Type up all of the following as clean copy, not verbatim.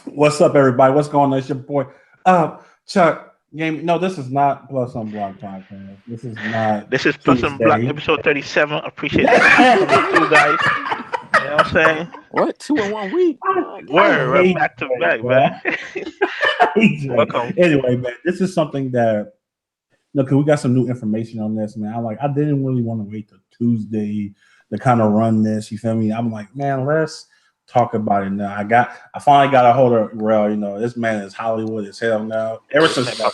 What's up, everybody? What's going on? It's your boy, Chuck. Game. No, this is not Plus on Block podcast. This is not This is Plus and Block Tuesday. episode 37. Appreciate the coming through, guys. You know what I'm saying? What? 2 in 1 week? I We're hate back to Dre, back, bro. man. I hate Dre. Welcome. Anyway, man, this is something that look. We got some new information on this, man. I didn't really want to wait till Tuesday to kind of run this. You feel me? I'm like, man, let's talk about it now. I finally got a hold of Rell. You know, this man is Hollywood as hell now. Ever since This you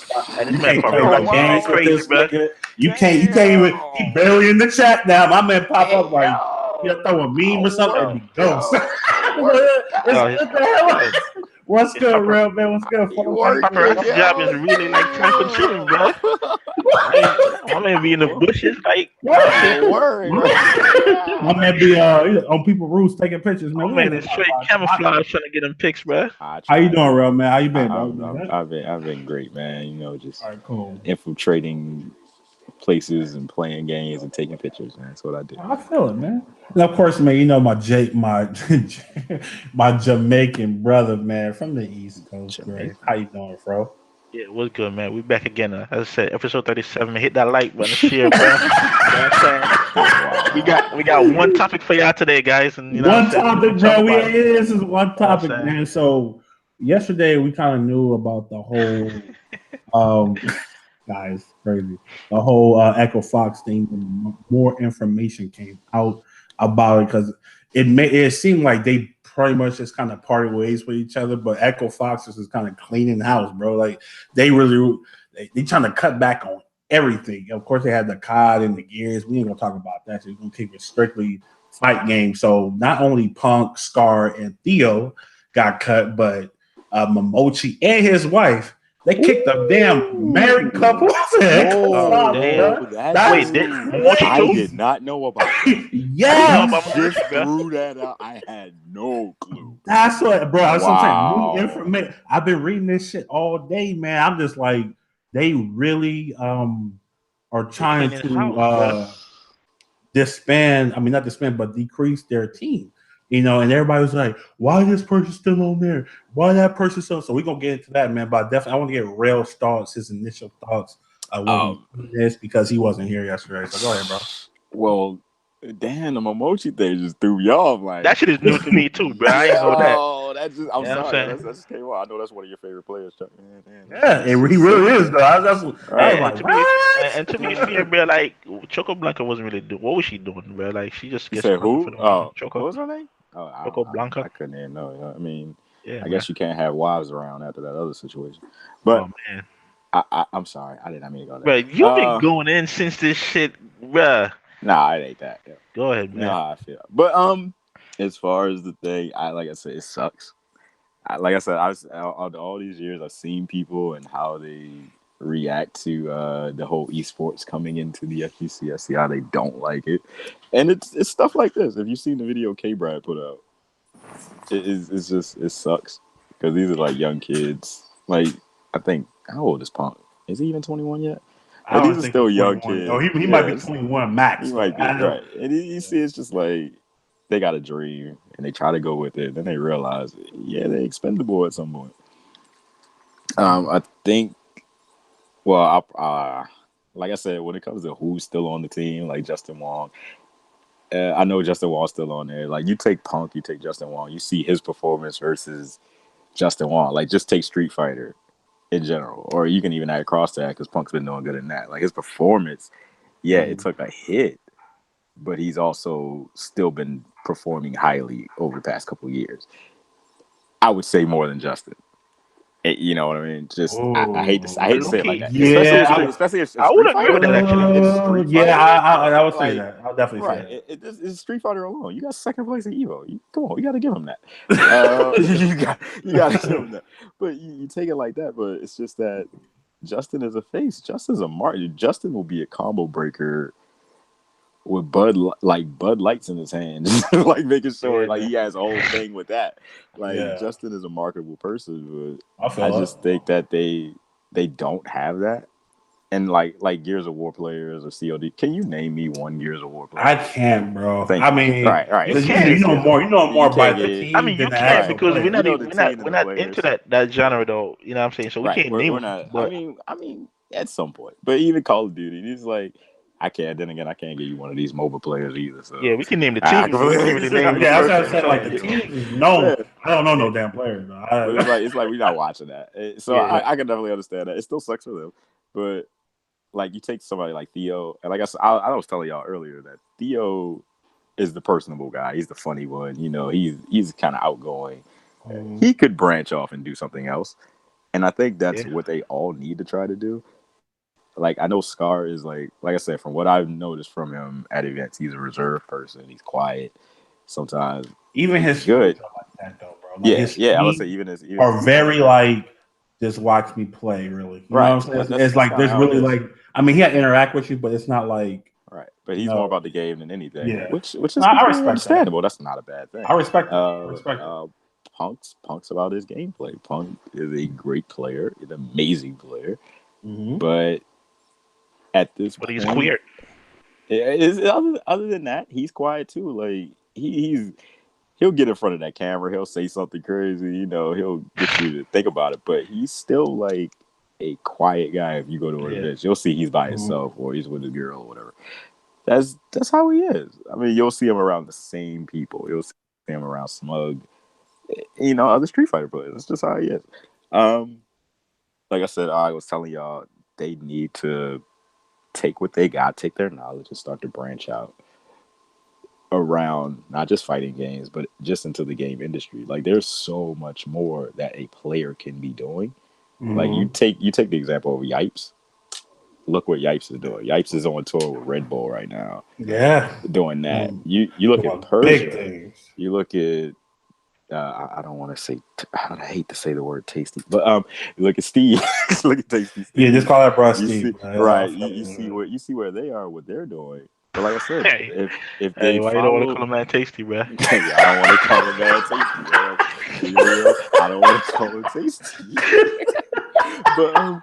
man can't probably play running no games with crazy, this bro. nigga. You can't even. He barely in the chat now. My man pop up like he'll throw a meme or something and be ghost. What's good, Rell, man? What's good? Paparazzi job is really like time consuming, bro. I'm gonna be in the bushes, like my man be on people's roofs taking pictures, man. my man is straight camouflage trying to get them pics, bro. How you doing, Rell, man? How you been, bro? I've been great, man. You know, just cool. infiltrating places and playing games and taking pictures, man. That's what I do. I feel it, man. And of course, man, you know my my Jamaican brother, man, from the East Coast. Great. How you doing, bro? Yeah, it was good, man. We back again. As I said, episode 37. Hit that like button, share, bro. You know what I'm saying? We got one topic for y'all today, guys. And you know one topic, bro. This is one topic, man. So yesterday we kind of knew about the whole guys, crazy. The whole Echo Fox thing, and more information came out about it because it seemed like they pretty much just kind of parted ways with each other. But Echo Fox is kind of cleaning house, bro. Like they trying to cut back on everything. Of course, they had the COD and the gears. We ain't gonna talk about that. So we're gonna keep it strictly fight game. So not only Punk, Scar, and Theo got cut, but Momochi and his wife. They kicked a damn married couple. I did not know about that. Yeah, just threw that out. I had no clue. That's what, bro. That's what I'm saying. New information. I've been reading this shit all day, man. I'm just like, they really are trying to disband. I mean, not disband, but decrease their team. You know, and everybody was like, why this person still on there? Why that person still? So we're going to get into that, man. But definitely, I want to get Rell's thoughts, his initial thoughts on this because he wasn't here yesterday. So go ahead, bro. Well, damn, the Momochi thing just threw me off. Like that shit is new to me, too, bro. I ain't know that. Oh, I'm sorry. That just came out. I know that's one of your favorite players, Chuck. Yeah, he really is, though. I was like, and to me, bro, like, Choco Blanca wasn't really doing. What was she doing, bro? Like, she just gets. Who? Choco. What was her name? Choco Blanca. I couldn't even know. You know? I mean, I guess you can't have wives around after that other situation. But man, I'm sorry. I didn't mean to go bro, there. you've been going in since this shit, bro. Nah, it ain't that. Yeah. Go ahead, man. You know how I feel. But as far as the thing, like I said, it sucks. Like I said, all these years I've seen people and how they react to the whole esports coming into the FGC. I see how they don't like it, and it's stuff like this. If you've seen the video K-Brad put out, it sucks because these are like young kids. Like I think how old is Punk? Is he even 21 yet? But these are still young kids. Oh, he might be 21 max. He might be right. And you see, it's just like they got a dream and they try to go with it. Then they realize, they expendable at some point. I think. Well, like I said, when it comes to who's still on the team, like Justin Wong, I know Justin Wong's still on there. Like you take Punk, you take Justin Wong, you see his performance versus Justin Wong. Like just take Street Fighter in general, or you can even add Cross Tag because Punk's been doing good in that. Like his performance, it took a hit, but he's also still been performing highly over the past couple of years. I would say more than Justin. You know what I mean? Just I hate to say it like that. Yeah, especially if I would agree with that actually. I would say that. I'll definitely say that. It's Street Fighter alone. You got second place in Evo. Come on, you got to give him that. you got to give him that. But you take it like that. But it's just that Justin is a face. Justin's a mark. Justin will be a combo breaker with Bud Lights in his hand, like making sure like he has a whole thing with that. Like Justin is a marketable person, but I just think that they don't have that. And like Gears of War players or COD, can you name me one Gears of War player? I can't, bro. Thank I you. mean, Right. you know more. You know more by the get. I team mean, you than the can't actual because player. You know the team and we're the not into players. that genre though. You know what I'm saying? So we Right. can't name We're them. not. But I mean, at some point. But even Call of Duty, it's like I can't. Then again, I can't get you one of these mobile players either. yeah, So we can name the I teams, but we can't completely really name the Yeah, that's what I person. said. So Like the you know, teams is known. yeah. I don't know no damn players. But it's like we're not watching that. So yeah, I can definitely understand that. It still sucks for them, but like you take somebody like Theo, and like I was telling y'all earlier that Theo is the personable guy. He's the funny one. You know, he's kind of outgoing. He could branch off and do something else, and I think that's yeah, what they all need to try to do. Like I know Scar is like I said, from what I've noticed from him at events, he's a reserved person. He's quiet. Sometimes even he's his streams good. are like that though, bro. Like his Yeah. I would say streams even are his very like just watch me play. Really, you know right. what I'm saying? That's It's like kind of there's how it really is. like I mean he had interact with you, but it's not like Right, but he's more no. about the game than anything, Yeah, which no, is I completely respect that. understandable. That's not a bad thing. I respect that. I Uh, respect it. uh, Punk's about his gameplay. Punk is a great player, an amazing player, but at this but he's point, queer. other than that, he's quiet too. Like he'll get in front of that camera, he'll say something crazy, you know, he'll get you to think about it, but he's still like a quiet guy. If you go to an Yeah, event, you'll see he's by himself or he's with a girl or whatever. That's how he is. I mean, you'll see him around the same people. You'll see him around Smug, you know, other Street Fighter players. That's just how he is. Um, like I said, I was telling y'all, they need to take what they got, take their knowledge, and start to branch out around not just fighting games, but just into the game industry. Like, there's so much more that a player can be doing. Like, you take the example of Yipes. Look what Yipes is doing. Yipes is on tour with Red Bull right now, Yeah, doing that. Mm. You look at Doing big Persia. things. You look at I don't want to say I hate to say the word tasty, but you look at Steve. Look at Tasty Steve. Yeah, just call that bro You see Steve. Man. right. You see where they are, what they're doing. But like I said, hey, if hey, they why you don't want to follow, call him man tasty, bro? yeah, I don't want to call him bad tasty. I don't want to call him tasty. But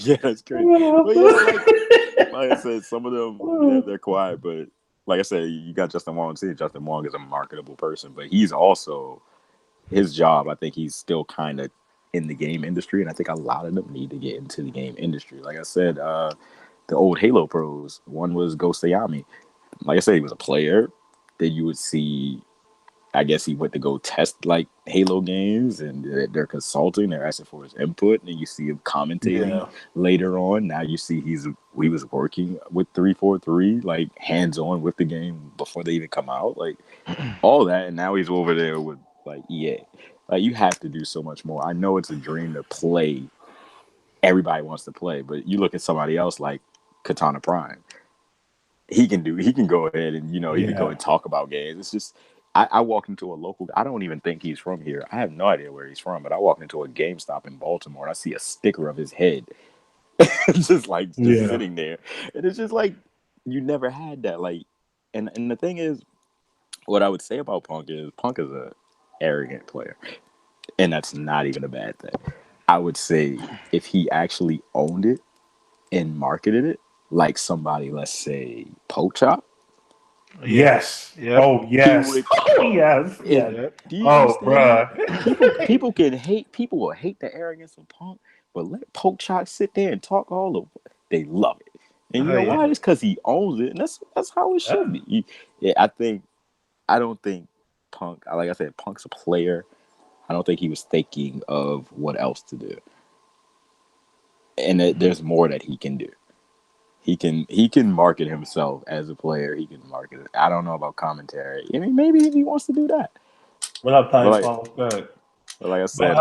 yeah, that's crazy. But yeah, like I said, some of them they're quiet, but like I said, you got Justin Wong too. Justin Wong is a marketable person, but he's also his job. I think he's still kind of in the game industry, and I think a lot of them need to get into the game industry. Like I said, the old Halo pros. One was Ghost Ayami. Like I said, he was a player. Then you would see, I guess he went to go test like Halo games, and they're consulting. They're asking for his input, and you see him commentating later on. Now you see he was working with 343, like hands on with the game before they even come out, like all that. And now he's over there with like EA. Like you have to do so much more. I know it's a dream to play. Everybody wants to play, but you look at somebody else like Katana Prime. He can go ahead and he can go and talk about games. It's just I walked into a local. I don't even think he's from here. I have no idea where he's from, but I walked into a GameStop in Baltimore and I see a sticker of his head, just sitting there, and it's just like you never had that. Like, and the thing is, what I would say about Punk is a arrogant player, and that's not even a bad thing. I would say if he actually owned it and marketed it like somebody, let's say Pochop. Yes. Yep. Oh yes. Oh yes. Yes. Yep. Do you Oh, understand that? bruh. People will hate the arrogance of Punk, but let Pochop sit there and talk all over. They love it. And you Oh know yeah. why? It's because he owns it, and that's how it should be. I don't think Punk. Like I said, Punk's a player. I don't think he was thinking of what else to do, and there's more that he can do. He can market himself as a player. He can market it. I don't know about commentary. I mean, maybe if he wants to do that. What up, But Times? like, Good. but like I But said,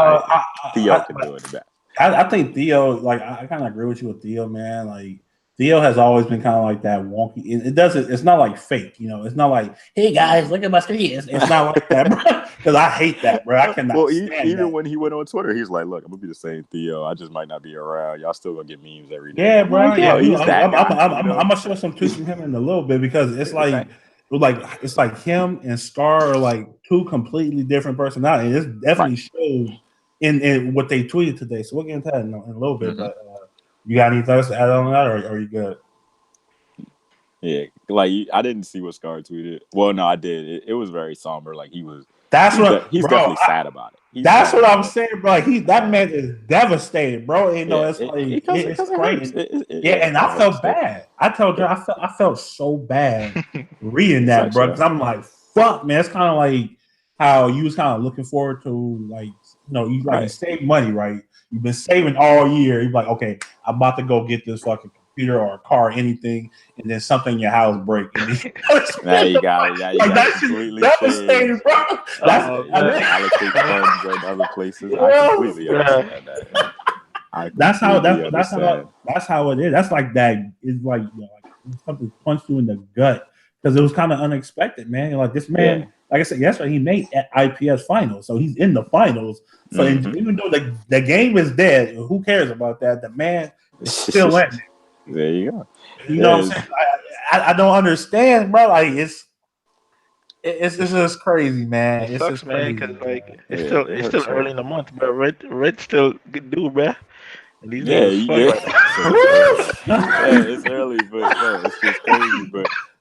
Theo can do it the best. I think Theo, like, I kind of agree with you with Theo, man. Like, Theo has always been kind of like that wonky. It doesn't. It's not like fake, you know. It's not like, hey guys, look at my screen. It's not like that, bro. Because I hate that, bro. I cannot stand Even that. when he went on Twitter, he's like, "Look, I'm gonna be the same Theo. I just might not be around. Y'all still gonna get memes every day." Yeah, I'm bro. like, Yeah, "Yo, he's that guy." I'm gonna show some tweets from him in a little bit because it's Right. it's like him and Scar are like two completely different personalities. It definitely shows in what they tweeted today. So we'll get into that in a little bit, but You got anything else to add on that, or are you good? Yeah, like I didn't see what Scar tweeted. Well, no, I did. It was very somber. Like he's Bro. definitely sad about it. That's what I'm saying, bro. Like that man is devastated, bro. You know, Yeah, it's like because it's it hurts. crazy. Yeah, and I Hurts. felt bad. I told you, I felt so bad reading It's that, bro. actually Because I'm like, fuck, man. It's kind of like how you was kind of looking forward to, like, you save money, right? You've been saving all year. You're like, okay, I'm about to go get this fucking computer or a car, or anything, and then something in your house break. And now you got it. Now you got that's completely devastating, changed. bro. That's allocate funds in other places. I completely understand that. That's how it is. That's like that. It's like, something punched you in the gut because it was kind of unexpected, man. Like this man, like I said yesterday, he made IPS finals, so he's in the finals. So even though the game is dead, who cares about that? The man is still in it. There you go. You know what I'm saying? I don't understand, bro. Like it's just crazy, man. It It's sucks, just man, crazy, because like man. it's still early in the month, but Red still good dude, bro. And these niggas is fuck right now. It's early, but it's just crazy.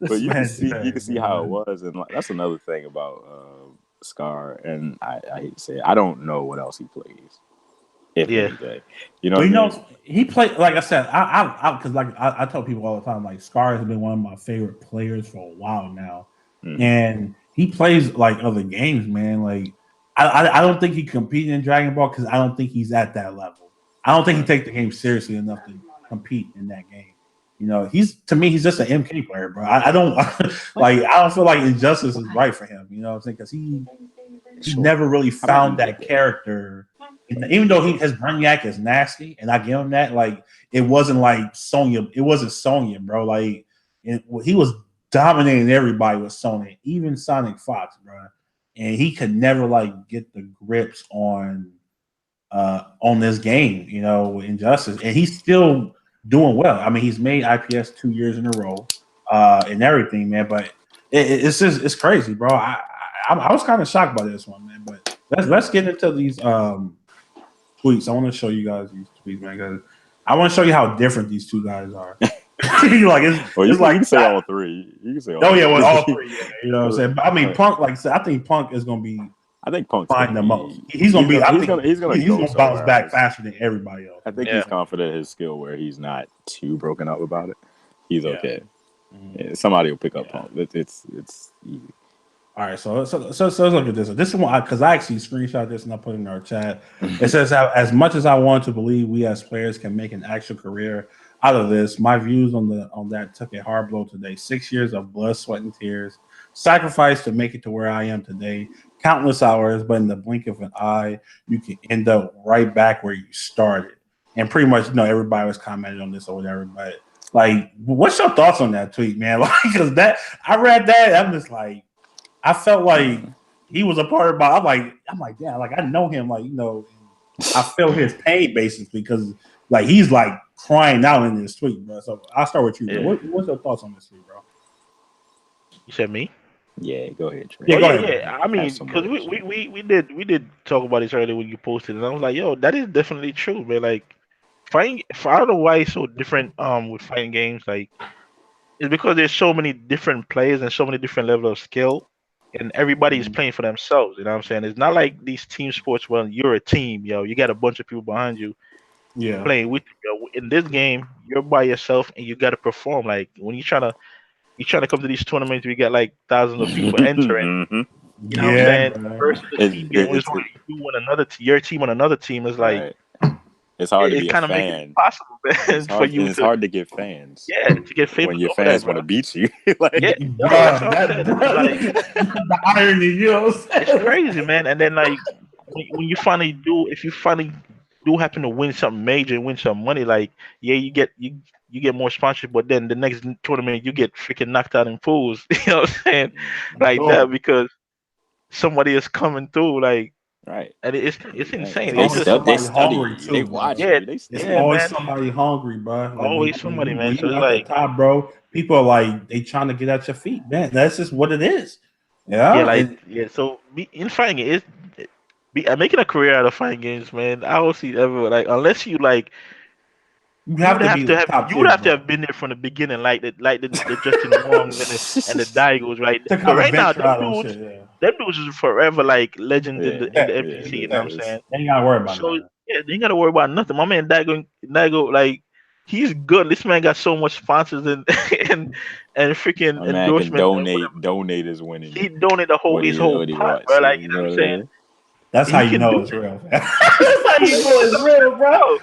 But you can see how it was, and that's another thing about Scar. And I hate to say it, I don't know what else he plays, if anything. You know, he played, like I said, because I tell people all the time, like Scar has been one of my favorite players for a while now, and he plays like other games, man. Like I don't think he competed in Dragon Ball because I don't think he's at that level. I don't think he takes the game seriously enough to compete in that game. You know, he's just an MK player, bro. I don't like. I don't feel like Injustice is right for him. You know what I'm saying? Because he never really found that character. Even though his Brainiac is nasty, and I give him that. Like it wasn't like Sonya. It wasn't Sonya, bro. Like he was dominating everybody with Sonya, even Sonic Fox, bro. And he could never like get the grips on this game, Injustice, and he's still doing well. I mean, he's made IPS 2 years in a row, and everything, man. But it's crazy, bro. I was kind of shocked by this one, man. But let's get into these tweets. I want to show you guys these tweets, man, because I want to show you how different these two guys are. Like you can say all three. You can say all three. All three. Yeah, you know what I'm saying? But I mean, Punk, like I said, I think Punk is going to be. I think Punk's find the most. He's gonna bounce back faster than everybody else. I think he's confident in his skill where he's not too broken up about it. He's okay. Yeah, somebody will pick up Punk. It's easy. All right, so let's look at this. This is one because I actually screenshot this and I put it in our chat. It says, as much as I want to believe we as players can make an actual career out of this, my views on that took a hard blow today. 6 years of blood, sweat, and tears, sacrifice to make it to where I am today. Countless hours, but in the blink of an eye, you can end up right back where you started. And pretty much, everybody was commenting on this or whatever. But like, what's your thoughts on that tweet, man? Like, because I read that, I'm just like, I felt like he was a part of my. I'm like, damn, like I know him, like I feel his pain basically because like he's like crying out in this tweet, bro. So I'll start with you. Yeah. What's your thoughts on this tweet, bro? You said me? Yeah, go ahead. Trey. Yeah, go ahead. Yeah, I mean, because we did talk about this earlier when you posted, and I was like, yo, that is definitely true, man. Like I don't know why it's so different with fighting games. Like it's because there's so many different players and so many different levels of skill, and everybody is playing for themselves. You know what I'm saying? It's not like these team sports where you're a team, you got a bunch of people behind you, playing with you. In this game, you're by yourself and you got to perform. Like when you're trying to come to these tournaments, we get like thousands of people entering. You know what I'm saying? Versus the team game, it's only you and your team on another team is like. It's hard to be a fan. Makes it impossible, man, for you. It's hard to get fans. Yeah, to get fans when your fans want to beat you. Like, the irony, it's crazy, man. And then like when you finally if you finally do happen to win something major and win some money, like you get more sponsorship, but then the next tournament you get freaking knocked out in pools. You know what I'm saying? Like that because somebody is coming through, like. Right, and it's insane. They study. They watch. It's always somebody hungry, bro. Like, always somebody, man. So like the top, bro. People are like they trying to get at your feet, man. That's just what it is. Yeah, So in fighting making a career out of fighting games, man. I don't see ever like unless you like You have to be the top you would tier, have to bro. have been there from the beginning, like the Justin Wongs and the Daigos, right? To Because kind of right now, venture out on shit. Yeah. them dudes is forever like legends in the FGC. You know what I'm Is. saying? They ain't gotta worry about So that. yeah, they ain't gotta worry about nothing. My man Daigo, like he's good. This man got so much sponsors and and freaking A man can endorsements. donate his winning. He donated his whole What he pot, wants. bro. Like you know what I'm saying? That's He how you can know do it's it. real. That's how you know it's real, bro.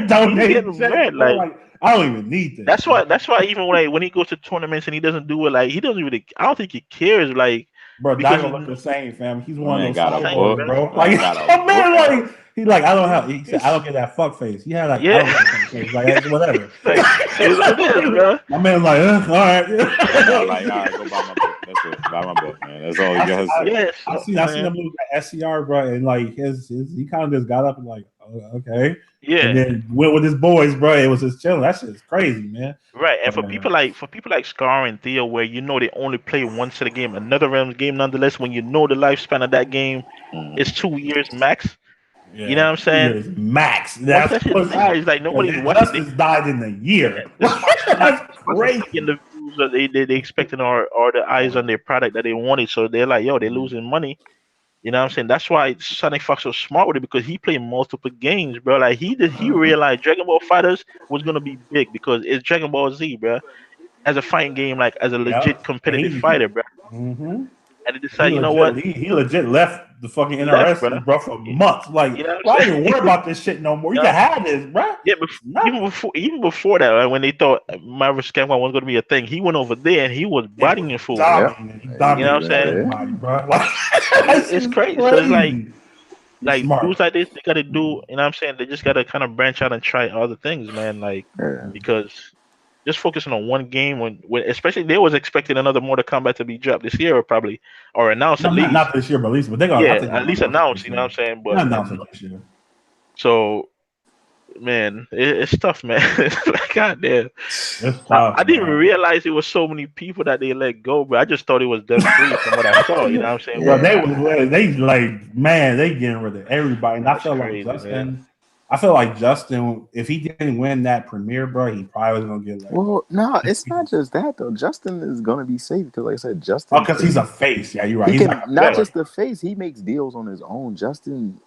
Donate getting checks, red, bro. like- Like I don't even need this. That's why even when he goes to tournaments and he doesn't do it, like he doesn't really. I don't think he cares, like Bro, because Dago look the same, fam. He's one Man of got those a cyborgs, book. bro. Man Like, got a my man, book. like, he like, I don't have. He said, I don't get that fuck face. He had like, Yeah. I don't get that face. Like, that's whatever. like, it's what it is, bro. My man, like, all right. I'm like, all right, go buy my book. That's it. Buy my book, man. That's all he does. Yes, I seen him move at SCR, bro, and like he kind of just got up and like, oh, okay, yeah. and then went with his boys, bro. It was just chilling. That shit is crazy, man. Right, and for people like Scar and Theo, where you know they only play one set of game, another Rams game, nonetheless, when you know the lifespan of that game is 2 years max. Yeah, you know what I'm saying? 2 years max. Once That's that shit dies, like nobody's watching. Justice died in a year. Yeah, That's crazy. getting the views that they expecting or the eyes on their product that they wanted, so they're like, yo, they're losing money. You know what I'm saying? That's why Sonic Fox was smart with it because he played multiple games, bro. Like he realized Dragon Ball Fighters was gonna be big because it's Dragon Ball Z, bro. As a fighting game, like as a legit competitive fighter, bro. Mm-hmm. And they decided, you know what? He legit left the fucking He left, NRS, bro, for months. Like, You know what well, I'm I don't even worry about this shit no more. You Yeah. can have this, bro. Yeah, even before that, like, when they thought Marvel Scam was going to be a thing, he went over there and he was bodying fool. He You know what I'm saying? everybody, bro. Like, It's crazy. So it's like smart. dudes like this, they got to do. You know what I'm saying? They just got to kind of branch out and try other things, man. Like because just focusing on one game when especially they was expecting another Mortal Kombat to be dropped this year or announced at least. Not this year, but at least, but they gonna at least announced. You know what I'm saying? But announced it this year. So, man, it's tough, man. Like, goddamn. It's tough, I didn't even realize it was so many people that they let go, but I just thought it was them three from what I saw. You know what I'm saying? Well, they like, man, they getting rid of everybody. And I feel crazy, like Justin. man. I feel like Justin, if he didn't win that premiere, bro, he probably was gonna get like. Well, no, it's not just that though. Justin is gonna be safe because, like I said, Justin. Because he's a face. Yeah, you're right. He He's can not just the face. He makes deals on his own. Justin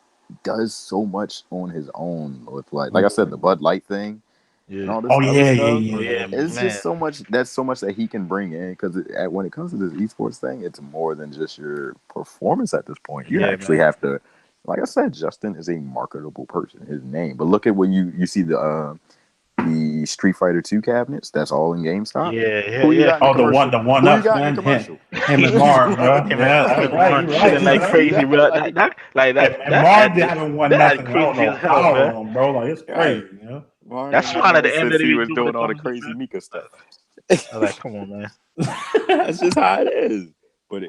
does so much on his own with like I said, the Bud Light thing. Yeah. And all this Yeah. It's just so much. That's so much that he can bring in because when it comes to this esports thing, it's more than just your performance at this point. You actually have to. Like I said, Justin is a marketable person. His name, but look at when you see the Street Fighter 2 cabinets. That's all in GameStop. Yeah. Who you got in the one Who up, you got in man. the commercial? Him and Mark, bro. Yeah, right. Like crazy, bro. And Mark haven't won nothing. Crazy as hell, on, bro. Like it's crazy, you know. That's one of the end that he was doing all the crazy Mika stuff. I was like, come on, man. That's just how it is. But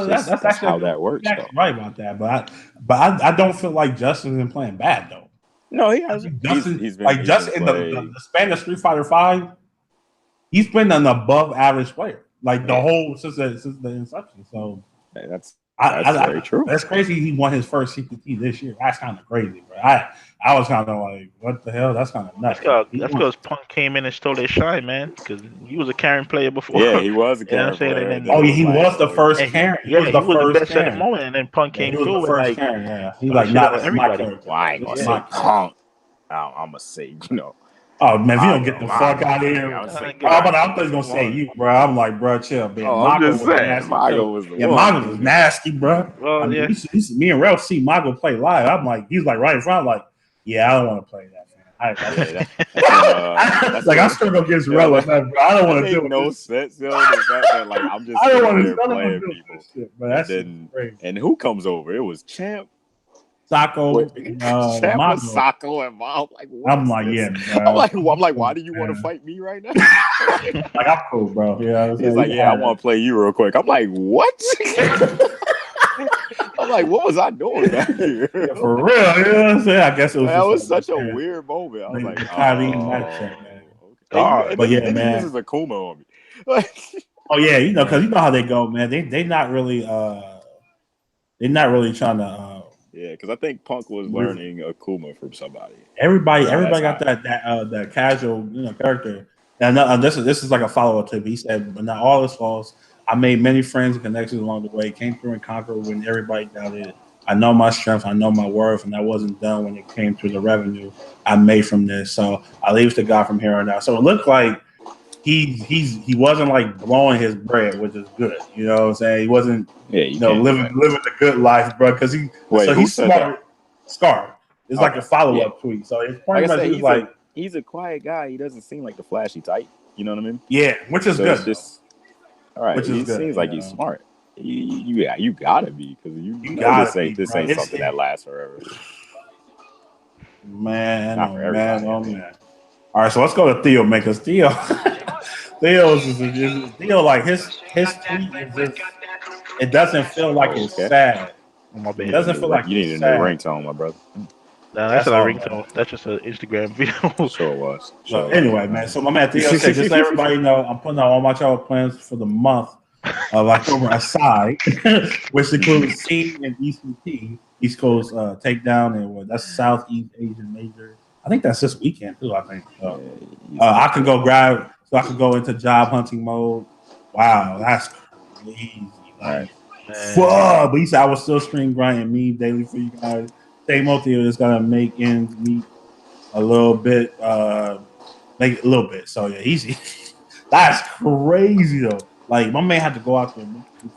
that's actually how that works. You're right about that, but I don't feel like Justin's been playing bad though. No, he hasn't. He's been in the span of Street Fighter 5. He's been an above average player, like the whole since the inception. So that's very true. That's crazy. He won his first CPT this year. That's kind of crazy, bro. I was kind of like, what the hell? That's kind of nuts. That's because Punk came in and stole their shine, man. Because he was a carrying player before. Yeah, he was a carrying player. He was the first carrying. He was the best at the moment, and then Punk came through. He was the first carrying. Yeah, he's like not everybody. Why ain't gonna say Punk? I'm gonna say, Oh man, if you don't get the fuck out of here, I thought he was gonna say you, bro. I'm like, bro, chill, man. I'm just saying, Mago was the one. Mago was nasty, bro. Well, me and Rell see Mago play live. I'm like, he's like right in front, like, yeah, I don't want to play that, man. Like I struggle against Rell, bro. I don't want to do no sense, The fact that like I'm just I don't want to playing people, but that's crazy. And who comes over? It was Champ. Sacco, Sacco and Mom. I'm like, yeah, bro. I'm like, why do you want to fight me right now? Like, I'm cool, bro. Yeah, he's like, I want to play you real quick. I'm like, what? I'm like, what was I doing back here? Yeah, for real, you know what I'm saying? I guess it was. That was such a weird moment. I was like, but yeah, man, this is a Kuma on me. Oh yeah, because you know how they go, man. They not really trying to. Yeah, because I think Punk was learning Akuma from somebody. Everybody got that casual, character. And this is like a follow up to it. He said, but not all his faults. I made many friends and connections along the way. Came through and conquered when everybody doubted it. I know my strength. I know my worth, and I wasn't done when it came to the revenue I made from this. So I leave it to God from here on out. So it looked like he wasn't like blowing his bread, which is good. You know what I'm saying? He wasn't living the good life, bro. Because he's smart. Scar. It's like a follow up tweet. So it's pretty much he's a quiet guy. He doesn't seem like the flashy type. You know what I mean? Yeah, which is good. All right, he seems like he's smart. You gotta be, because you gotta this ain't something that lasts forever. Man, man. All right, so let's go to Theo, man, because Theo like his tweet is just, it doesn't feel like it's sad. It doesn't feel like you need a new ringtone, my brother. No, that's not a ringtone. That's just an Instagram video. Sure was. So anyway, man. So my man Theo said, just let everybody know, I'm putting out all my travel plans for the month of October aside, which includes C and ECT, East Coast Takedown, and that's Southeast Asian Major. I think that's this weekend too. I think I can go grab, so I can go into job hunting mode. Wow, that's crazy. Like, fuck. But he said I was still stream grinding me daily for you guys. Same Theo is gonna make ends meet a little bit, make it a little bit. So yeah, easy. That's crazy though. Like my man had to go out there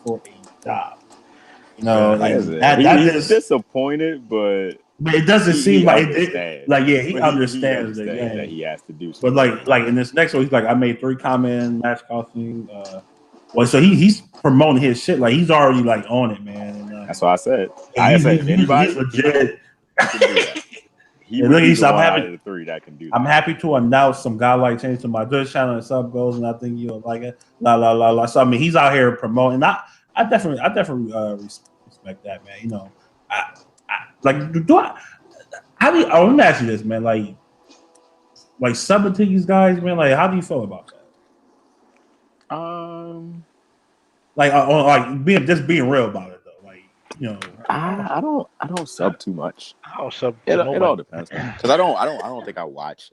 for a job. You know, he's disappointed, but it doesn't seem like it. Like he understands that he has to do something. But like in this next one, he's like, I made 3 comment match costing. Well, so he's promoting his shit. Like he's already like on it, man. And, that's what I said. He's legit. I'm happy to announce some godlike change to my Dre Channel and sub goals, and I think you'll like it. So I mean, he's out here promoting. I definitely respect that, man. You know, let me ask you this, man. Like subbing to these guys, man. Like, how do you feel about that? Being real about it though. Like, you know, I don't sub too much. I'll sub. It all depends, because I don't think I watch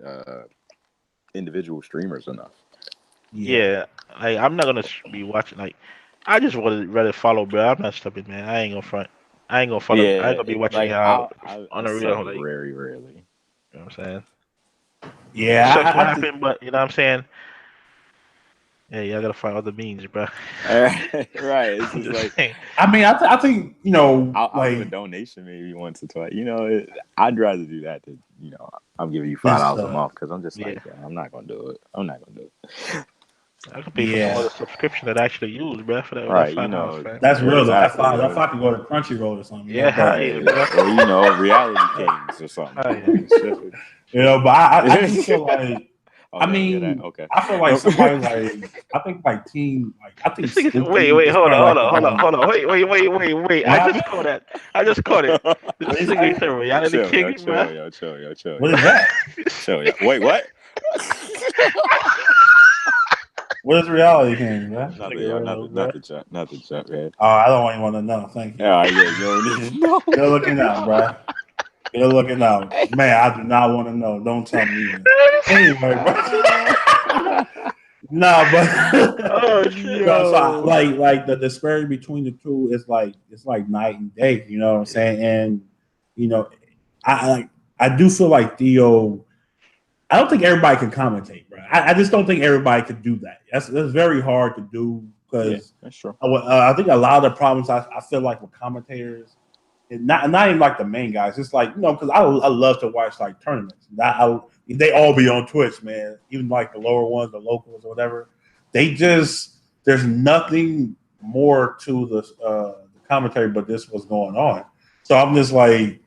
individual streamers enough. Yeah, I'm not gonna be watching. Like, I just would rather follow, bro. I'm not stupid, man. I ain't gonna front. I ain't gonna follow. Yeah, I ain't gonna be watching y'all on the real. Like, very rarely. You know what I'm saying? Yeah, sucks what happened, but you know what I'm saying. Yeah, y'all gotta find other means, bro. Right. It's just like, I mean, I think, you know, I'll give a donation maybe once or twice. You know, I'd rather do that than, you know, I'm giving you $5 a month, because I'm just like, I'm not gonna do it. I could pay for some other subscription that I actually use, bro. For that, right? You know, man. That's real. That $5 can go to Crunchyroll or something. Yeah, or you know, Reality Kings or something. You know, but I just feel like. I mean, I feel like somebody like, I think like team, like I think. Wait, hold on. Wait. I just caught it. This is a Reality King, bro. Chill. What is that? Chill. Wait, what? What is Reality King, man? Not the jump, man. Oh, I don't even want to know. Thank you. Yeah, you don't need to know. You're looking out, bro. You're looking out, man. I do not want to know. Don't tell me. Anyway, bro. So, like the disparity between the two is like, it's like night and day. You know what I'm saying? And you know, I do feel like Theo. I don't think everybody can commentate, bro. I just don't think everybody could do that. That's very hard to do, because that's true. I think a lot of the problems I feel like with commentators. Not even like the main guys. It's like, you know, because I love to watch like tournaments. They all be on Twitch, man. Even like the lower ones, the locals or whatever. There's nothing more to the commentary but this was going on. So I'm just like,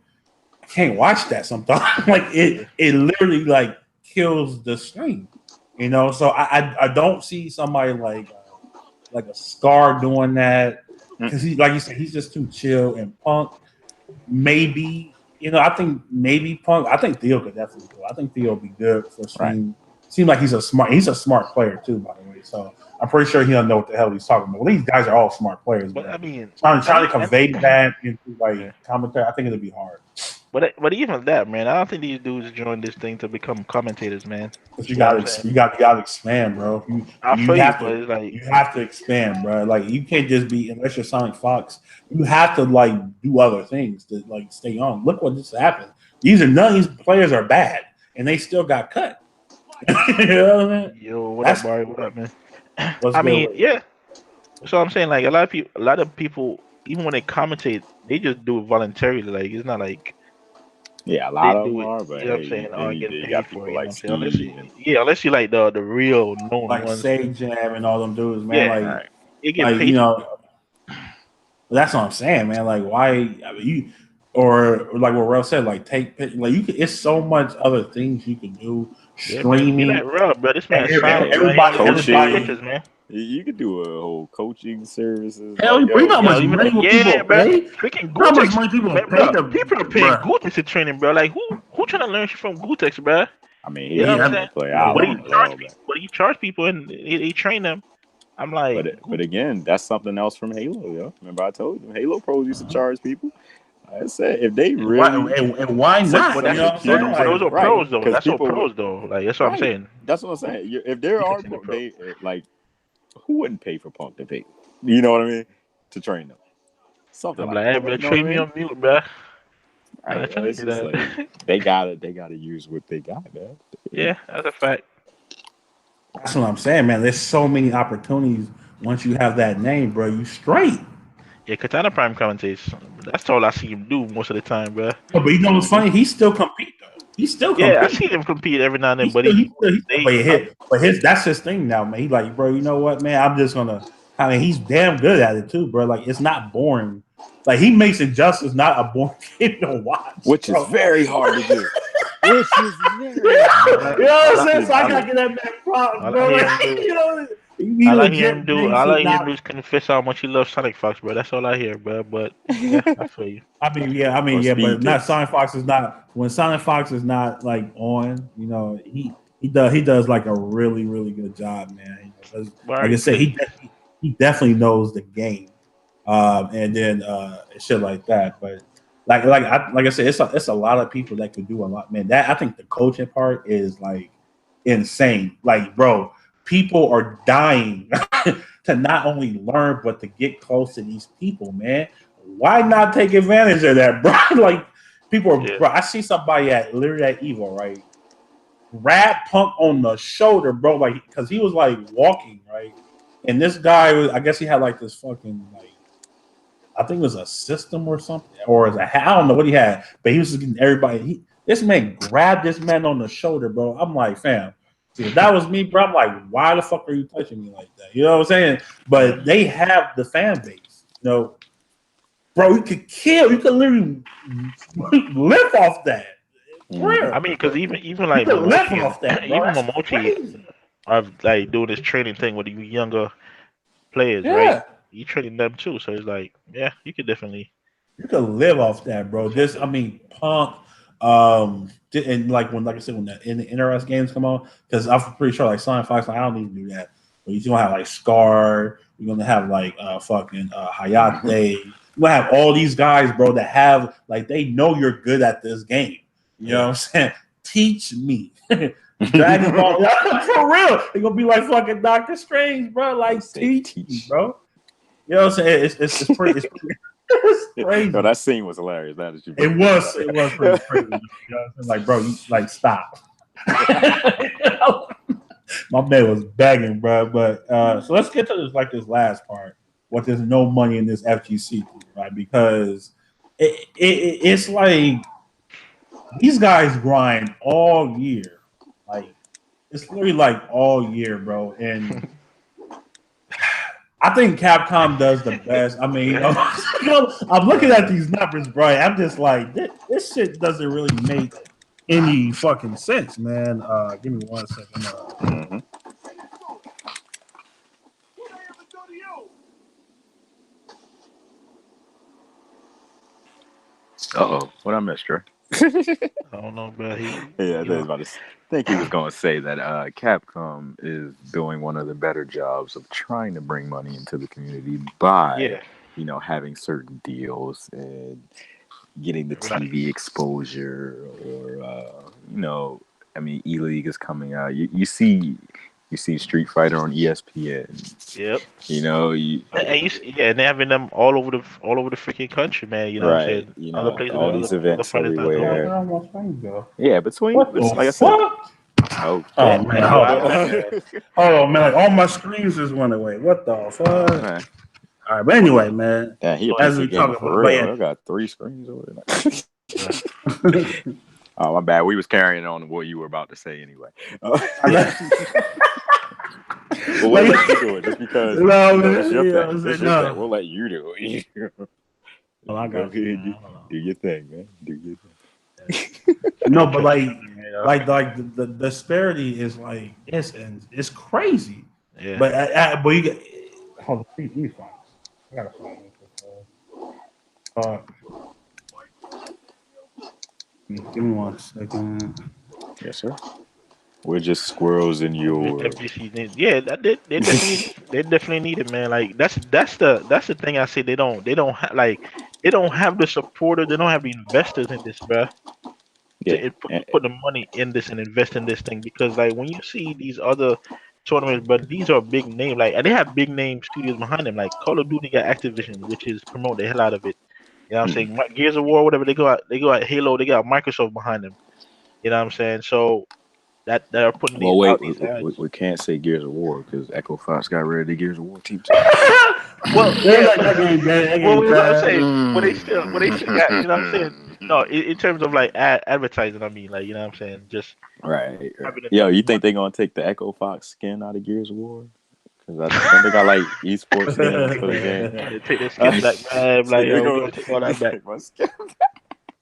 I can't watch that sometimes. Like it literally like kills the stream, you know. So I don't see somebody like a Scar doing that, because he, like you said, he's just too chill. And Punk. Maybe, you know, I think maybe Punk. I think Theo could definitely do it. I think Theo would be good for stream. Right. Seems like he's a smart player too, by the way. So I'm pretty sure he doesn't know what the hell he's talking about. Well, these guys are all smart players, But but I mean, trying to convey that into yeah. commentary, I think it'll be hard. But even that, man, I don't think these dudes join this thing to become commentators, man. But You know what I'm saying? you got to expand, bro. I You feel you, have but to it's like, you have to expand, bro. Like you can't just be unless you're Sonic Fox. You have to like do other things to like stay on. Look what just happened. None of these players are bad, and they still got cut. You know what I mean? yo, what up, That's Barry? What up, man? what's I good mean, with it. yeah. So I'm saying, like, a lot of people, even when they commentate, they just do it voluntarily. Like, it's not like Yeah, a they lot of them do it. are, but You know what I'm hey, saying? then Or getting you paid got for it. people You know what like I'm saying? Unless Steve you, and unless you like the real known Like ones. Say Jam and all them dudes, man. Yeah, all right. they get paid. That's what I'm saying, man. Like, why I mean, you or like what Rell said, like take like you can. It's so much other things you can do. Yeah, man. Be like Streaming, Rell, bro. This man is silent, bro. He everybody, only doing big everybody. Coaching. pictures, man. You could do a whole coaching services. Hell, Like, you know how yo, much Yo, even money yeah, people bro. pay. Freaking How much Gutex, money people man, pay bro. to, People are paying bruh. Gutex to train him, bro. Like who trying to learn shit from Gutex, bro? I mean, You know he what I'm had saying? to play Yeah, But out he a don't. charge while people. back. But he charge people and he train them. I'm like, But again, that's something else from Halo, yo. Remember I told you, Halo pros used to charge people. I said if they really And why not? but You that's know what I'm saying? execute those Like, are right, pros though. because That's all people would pros though. Like that's what I'm right. saying. That's what I'm saying. If there You are consider pro. they like who wouldn't pay for Punk to pay? You know what I mean? To train them, something I'm like like, hey, that. bro, You know what I train me mean? on mute, bro. I'm Right. not Yo, trying to it's do just like that. they gotta use what they got, man. Yeah, that's a fact. that's what I'm saying, man. There's so many opportunities once you have that name, bro. You straight. Yeah, Katana Prime commentates. That's all I see him do most of the time, bro. But you know what's Mm-hmm. funny? He still compete though. He still Yeah, I compete. see him compete every now and He then, but still, he still, he still, they, but his that's his thing now, man. He like, bro, you know what, man? I'm just gonna. I mean, he's damn good at it too, bro. Like, it's not boring. Like, he makes Injustice not a boring game to watch, Which is bro. very hard to do. Which is very You hard know to do. what I'm all saying? So I I, gotta get that man props, all I bro. hear Like, him do, you know, he legit makes all it I hear him do not. is confess how much he loves Sonic Fox, bro. That's all I hear, bro. But yeah, I feel you. Or Yeah, speed but not kicks. Sonic Fox is not when Sonic Fox is not like on. You know, he does like a really really good job, man. You know, 'cause, like I Barry, said, he definitely knows the game, and then shit like that. But like I said, it's a lot of people that could do a lot, man. That I think the coaching part is like insane. Like, bro, people are dying to not only learn but to get close to these people, man. Why not take advantage of that, bro? Like, people are, yeah, bro. I see somebody at literally at Evo, right? Grab Punk on the shoulder, bro, like because he was like walking, right? And this guy was, I guess he had like this fucking like, I think it was a system or something, or as a, I don't know what he had, but he was just getting everybody. This man grabbed this man on the shoulder, bro. I'm like, fam. See, if that was me, bro, I'm like, why the fuck are you touching me like that? You know what I'm saying? But they have the fan base, you know, bro. You could kill. You could literally live off that. For Mm-hmm. real, I mean, because even you like could live Momochi and off that, bro. even That's Momochi crazy. are like doing this training thing with the younger players, right? Yeah, You training them too, so it's like, yeah, you could definitely you could live off that, bro. live off This, I that. mean, Punk, and like I said, when the in the NRS games come on, because I'm pretty sure like Sonic Fox, like, I don't need to do that. But you're gonna have like Scar, you're gonna have like fucking Hayate, you're gonna have all these guys, bro, that have like they know you're good at this game. You know Yeah, what I'm saying? Teach me. Dragon Ball, for real. They're gonna be like fucking Doctor Strange, bro. I Like, say teach me, teach. bro. You know what I'm saying? It's pretty it's Yo, crazy. that scene was hilarious. Now that you It bring that was up. it was pretty crazy. You know what I'm saying? Like, bro, you like stop. My man was begging, bro. But so let's get to this last part. What there's no money in this FGC thing, right? Because it's like these guys grind all year. Like, it's literally like all year, bro. And I think Capcom does the best. I mean, I'm looking at these numbers, bro. I'm just like, this shit doesn't really make any fucking sense, man. Give me 1 second. Mm-hmm. Uh-oh. What I missed, Dre? I don't know, bro. Yeah, I think he was going to say that Capcom is doing one of the better jobs of trying to bring money into the community by, yeah, having certain deals and getting the right. TV exposure, or I mean, E League is coming out. You see Street Fighter on ESPN. Yep. And they're having them all over the freaking country, man. You know what I'm Right, saying? Other places all where these other events fighters not doing. everywhere. Where my screen go? Yeah, between What the like I said. fuck? Oh, Oh damn. man, Yo, hold I on. man. Hold on, man. Like all my screens just went away. What the fuck? Oh man. All right, but anyway, man. Yeah, he a As PC we gamer talk for about, real. I got 3 screens over there. Oh, my bad. We was carrying on what you were about to say anyway. Well, we'll let you do it just because it's your thing. It's your thing. We'll let you do it. Well, I got do your thing, man. Do your thing. No, but like the disparity is like it's crazy. Yeah. But you get hold on, please find this. I gotta find this. Give me 1 second. Yes, sir. We're just squirrels in your. FGC, yeah, they definitely need it, man. Like that's the thing I say they don't they don't have the supporters, they don't have the investors in this, bro. Yeah. Put the money in this and invest in this thing because like when you see these other tournaments, but these are big name and they have big name studios behind them. Like Call of Duty got Activision, which is promote the hell out of it. You know what I'm saying? Gears of War, whatever they go out Halo, they got Microsoft behind them. You know what I'm saying? So that are putting these ads. We can't say Gears of War because Echo Fox got rid of the Gears of War team. Well, yeah. Well, What I'm saying, but they still got. You know what I'm saying? No, in terms of like advertising, I mean, like you know what I'm saying, just right. Yo, you think they're gonna take the Echo Fox skin out of Gears of War? Because I think I like esports skins for the game. they take their skin back, man. Like yo, we're gonna take all that back.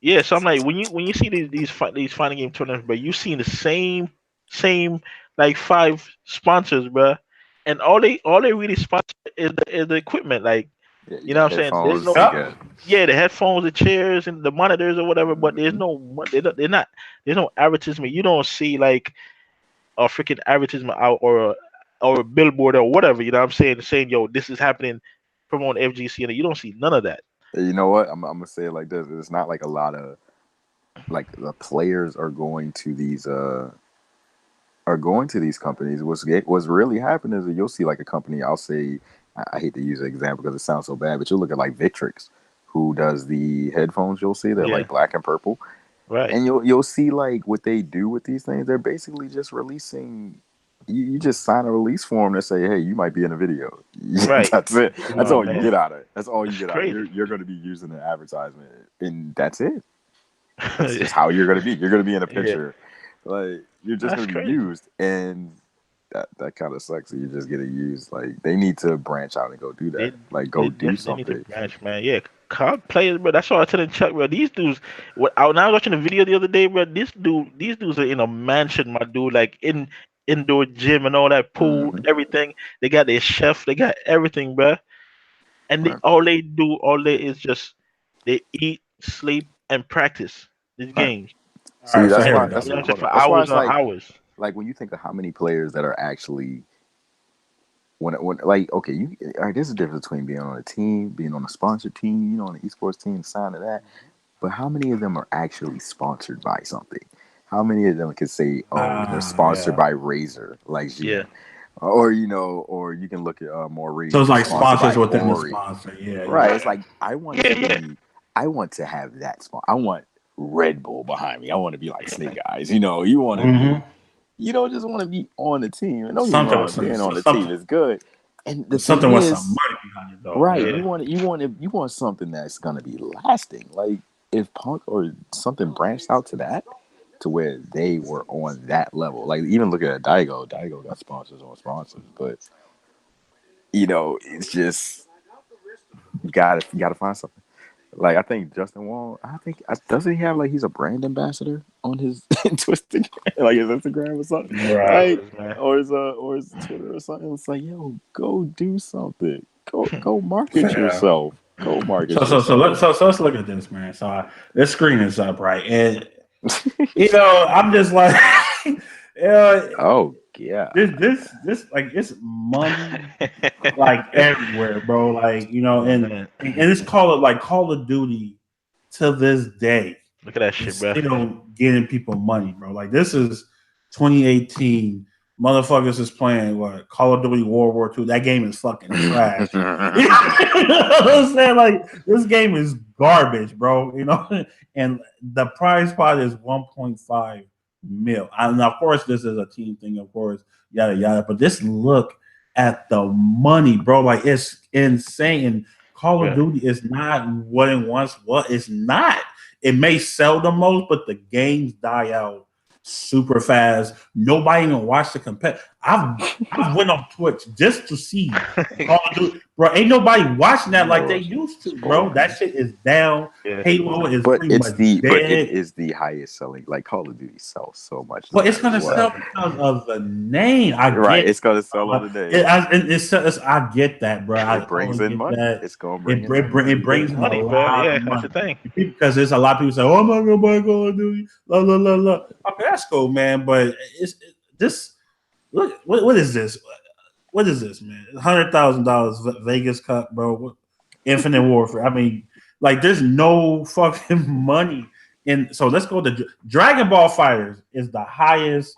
Yeah, so I'm like, when you see these fighting game tournaments, but you see the same like 5 sponsors, bro, and all they really sponsor is the equipment, like you know what I'm saying. There's no the headphones, the chairs, and the monitors or whatever, but there's no there's no advertisement. You don't see like a freaking advertisement out or a billboard or whatever. You know what I'm saying yo, this is happening, promote FGC, and you don't see none of that. You know what? I'm gonna say it like this. It's not like a lot of like the players are going to these companies. What's really happening is that you'll see like a company. I'll say I hate to use an example because it sounds so bad, but you'll look at like Victrix, who does the headphones. You'll see they're like black and purple, right? And you'll see like what they do with these things. They're basically just releasing. You just sign a release form that say, "Hey, you might be in a video." Right. That's it. That's all you get out of it. That's all you get crazy. out of it. You're going to be using an advertisement, and that's it. That's just how you're going to be. You're going to be in a picture. Like you're just going to be used, and that kind of sucks. That you're just getting used. Like they need to branch out and go do that. Go do something. They need to branch, man. Yeah, COD players, bro. That's what I was telling Chuck, bro. These dudes. I was watching a video the other day, bro. These dudes are in a mansion, my dude. Like in indoor gym and all that pool, everything. They got their chef. They got everything, bro. And all they is just they eat, sleep, and practice these games. See, that's why. For hours on hours. Like when you think of how many players that are actually when like okay, there's a difference between being on a team, being on a sponsored team, on an esports team, sign to that. But how many of them are actually sponsored by something? How many of them could say, "Oh, they're sponsored by Razer," like GM? Or or you can look at more Razer. So it's like sponsors within the sponsor, right? It's like I want to have that sponsor. I want Red Bull behind me. I want to be like Snake Eyes. You want to be. You don't just want to be on the team. And don't get me wrong, being on the team is good. And the something with some money behind it, though. Right. Yeah. You want something that's gonna be lasting. Like if Punk or something branched out to that, to where they were on that level. Like even look at Daigo. Daigo got sponsors on sponsors, but it's just you gotta find something. Like I think Justin Wong, doesn't he have like he's a brand ambassador on his Twisted like his Instagram or something, right? Or his Twitter or something. It's like, yo, go do something. Go market yourself. Gold market. So let's look at this, man. So this screen is up, right? And you know, I'm just like, oh yeah, this like it's money like everywhere, bro. Like you know, and it's Call of Duty to this day. Look at that shit, bro. Still getting people money, bro. Like this is 2018. Motherfuckers is playing what Call of Duty World War II. That game is fucking trash. You know what I'm saying? Like this game is garbage, bro. You know, and the prize pot is 1.5 mil. And of course, this is a team thing, of course, yada yada. But just look at the money, bro. Like it's insane. And Call of Duty is not what it once was. It's not. It may sell the most, but the games die out super fast. Nobody even watch the competition. I've went on Twitch just to see Call of Duty. Bro, ain't nobody watching that like they used to, bro. That shit is down. Halo is pretty much dead. But it is the highest selling. Like Call of Duty sells so much. But it's gonna sell because of the name. It's gonna sell on the name. I get that, bro. It brings in money. It's gonna bring it brings money, bro. Yeah, that's the thing. Because there's a lot of people say, "Oh, I'm not gonna buy Call of Duty." La la la la. Okay, that's cool, man. But this. Look, what is this? What is this, man? $100,000 Vegas Cup, bro. Infinite Warfare. I mean, like, there's no fucking money in. So let's go to Dragon Ball Fighters. Is the highest.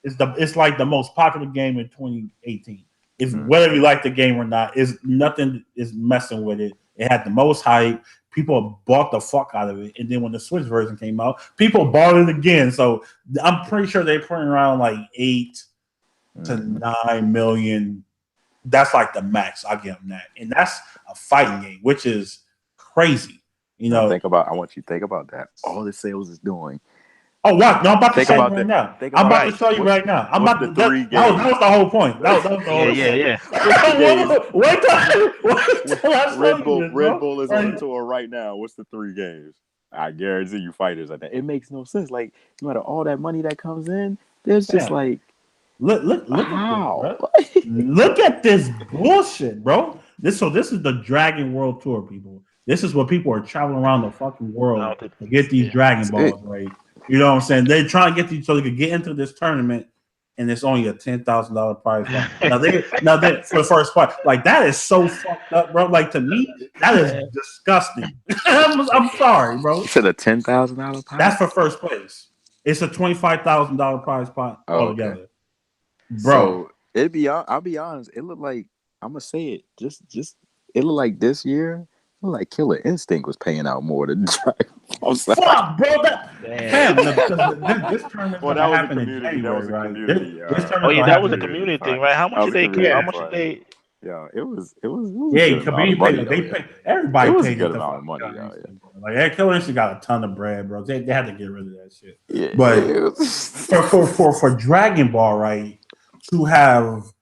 It's like the most popular game in 2018. If whether you like the game or not, is nothing is messing with it. It had the most hype. People bought the fuck out of it, and then when the Switch version came out, people bought it again. So I'm pretty sure they're putting around like 8 to 9 million. That's like the max. I'll give them that, and that's a fighting game, which is crazy. You know, I want you to think about that. All the sales is doing. Oh, what? No, I'm about to show you right now. I'm about to show you right now. I'm about to. That was the whole point. That was the whole point. Yeah. Red Bull is on tour right now. What's the 3 games? I guarantee you fighters like that. It makes no sense. Like, no matter all that money that comes in, there's just like look at this bullshit, bro. This is the Dragon World Tour, people. This is what people are traveling around the fucking world to get these Dragon Balls, right? You know what I'm saying? They're trying to get these so they could get into this tournament, and it's only a $10,000 prize. Now they for the first part, like that is so fucked up, bro. Like to me, that is disgusting. I'm sorry, bro. You said a $10,000 prize? That's for first place. It's a $25,000 prize pot altogether, okay. Bro. So I'll be honest. It looked like I'm gonna say it. Just it looked like this year. Like Killer Instinct was paying out more than Dragon Ball. Fuck, bro. This tournament well, that was a community. That was a community. That was a community thing, right? How much did they? How much did they? Yeah, it was. Yeah, community paid. Everybody paid a good amount of money. Like Killer Instinct got a ton of bread, bro. They had to get rid of that shit. Yeah, but for Dragon Ball, right, to have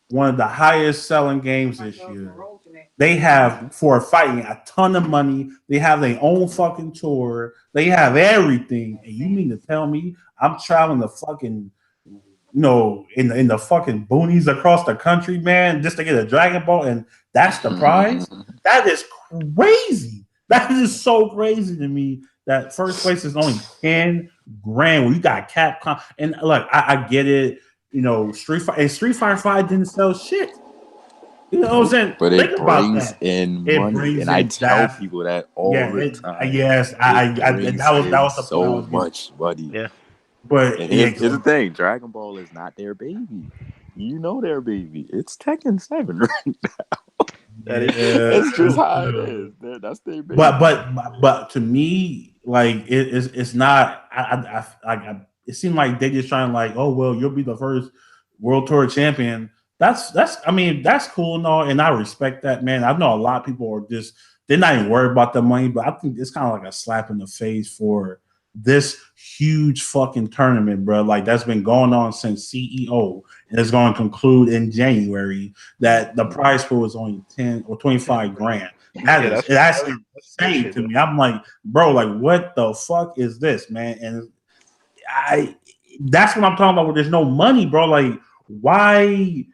one of the highest selling games this year. They have, for fighting, a ton of money. They have their own fucking tour. They have everything. And you mean to tell me I'm traveling the fucking, in the fucking boonies across the country, man, just to get a Dragon Ball, and that's the prize? That is crazy. That is so crazy to me that first place is only 10 grand. Well, you got Capcom. And look, I get it. Street Fighter 5 didn't sell shit. You know what I'm saying? But it brings in money, and I tell people that all the time. Yes, that was the so much money. Yeah, but here's the thing: Dragon Ball is not their baby. You know their baby. It's Tekken 7 right now. It's just how it is. That's their baby. But to me, like it's not. It seemed like they just trying like, oh well, you'll be the first World Tour champion. That's cool and all, and I respect that, man. I know a lot of people are they're not even worried about the money, but I think it's kind of like a slap in the face for this huge fucking tournament, bro. Like that's been going on since CEO, and it's going to conclude in January. That the prize pool is only 10 or 25 grand. That's insane to me. I'm like, bro, like what the fuck is this, man? And that's what I'm talking about. Where there's no money, bro. Like why?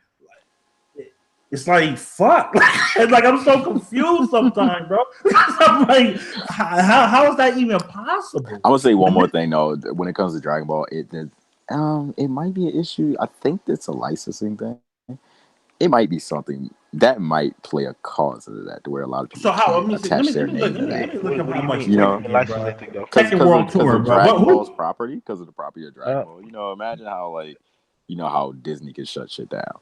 it's like fuck. Like I'm so confused sometimes, bro. I'm like, how is that even possible? I would say one more thing though. When it comes to Dragon Ball, it might be an issue. I think it's a licensing thing. It might be something that might play a cause of that, to where a lot of people can't attach their name to that. Look up how much because Second World Tour, of bro. Dragon Ball's property, because of the property of Dragon Ball. Imagine how how Disney can shut shit down.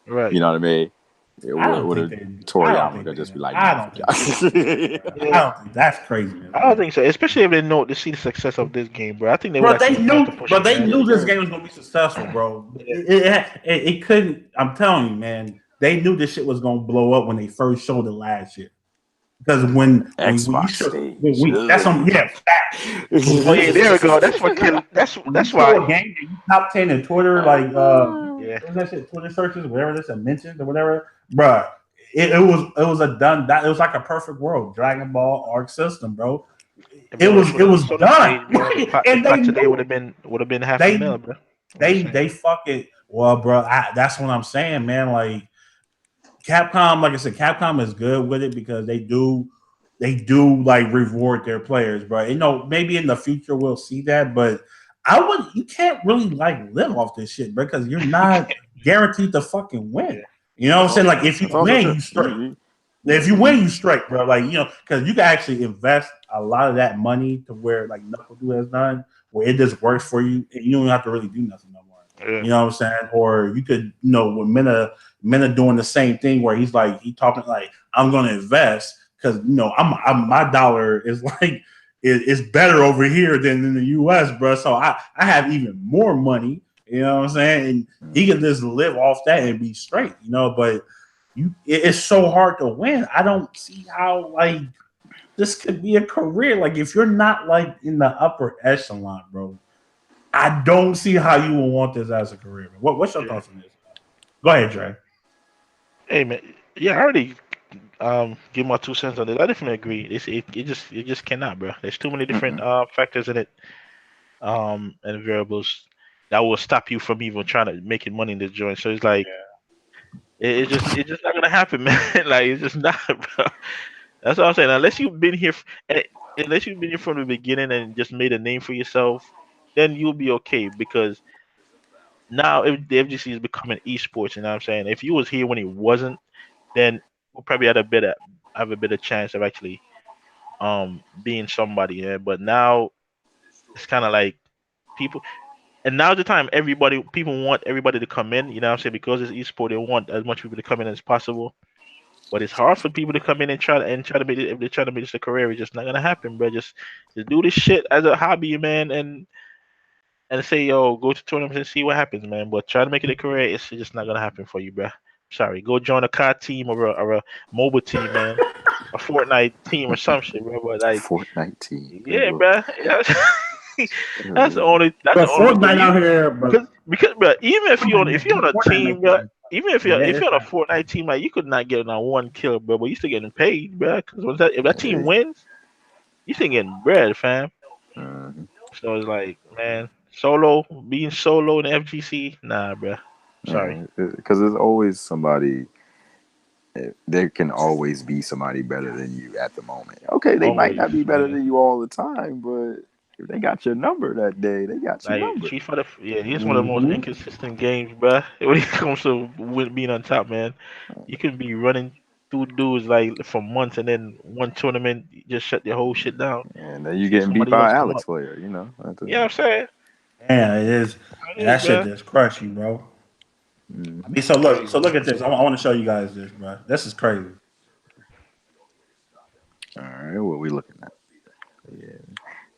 Right. You know what I mean? Toriyama could just be like, I don't think that's crazy. Man. I don't think so, especially if they know to see the success of this game, bro. I think they would. They knew this game was gonna be successful, bro. It couldn't. I'm telling you, man. They knew this shit was gonna blow up when they first showed it last year. Because when that's on oh yeah, there we go. That's what that's why game top 10 in Twitter, like that shit, Twitter searches, whatever this mentions or whatever, bruh. It was like a perfect world Dragon Ball Arc system, bro. It was done. And today would have been half a mil, bro. They fucking bro. That's what I'm saying, man. Like Capcom, like I said, Capcom is good with it because they do like reward their players, bro. Maybe in the future we'll see that, but you can't really like live off this shit because you're not guaranteed to fucking win. You know what I'm saying? Like if you win, you straight. If you win, you straight, bro. Like because you can actually invest a lot of that money to where like Knuckle Dude has done, where it just works for you, and you don't have to really do nothing no more. Yeah. You know what I'm saying? Or you could, with Mena doing the same thing where he's like talking like I'm going to invest because I'm my dollar is like is better over here than in the U.S., bro. So I have even more money. You know what I'm saying? And he can just live off that and be straight. But it's so hard to win. I don't see how like this could be a career. Like if you're not like in the upper echelon, bro. I don't see how you will want this as a career. What's your thoughts on this? Go ahead, Dre. Hey man, yeah, I already give my 2 cents on this. I definitely agree. It just cannot, bro. There's too many different factors in it, and variables that will stop you from even trying to making money in this joint. So it's like it's just not gonna happen, man. Like it's just not, bro. That's what I'm saying. Unless you've been here from the beginning and just made a name for yourself, then you'll be okay because now if the FGC is becoming esports, you know what I'm saying? If you was here when it wasn't, then we'll probably have a better chance of actually being somebody, yeah. But now it's kinda like people and now's the time people want everybody to come in, you know what I'm saying? Because it's esport, they want as much people to come in as possible. But it's hard for people to come in and try to make it. If they're trying to make this a career, it's just not gonna happen, bro. Just do this shit as a hobby, man, and say, yo, go to tournaments and see what happens, man. But try to make it a career, it's just not gonna happen for you, bro. Sorry, go join a COD team or a mobile team, man, a Fortnite team or some shit, bro. But like Fortnite team, yeah, bro. Yeah. That's the only. Fortnite out here, bro. Because, bro, even if you're on a team, bro. Even if you're on a Fortnite team, like you could not get on one kill, bro, but you still getting paid, bro. Because if that team wins, you still getting bread, fam. So it's like, man, being solo in the FGC, nah, bro. Sorry. Because there's always somebody. There can always be somebody better than you at the moment. Okay, they might not be better than you all the time, but if they got your number that day, they got your number. He's one of the most inconsistent games, bro. When it comes to being on top, man, you can be running through dudes like for months, and then one tournament you just shut your whole shit down. And then you getting beat by an Alex player, Yeah, I'm saying. Yeah, it is. That shit just crush you, bro. I mean, so look at this. I want to show you guys this, bro. This is crazy. All right, what we looking at? Yeah.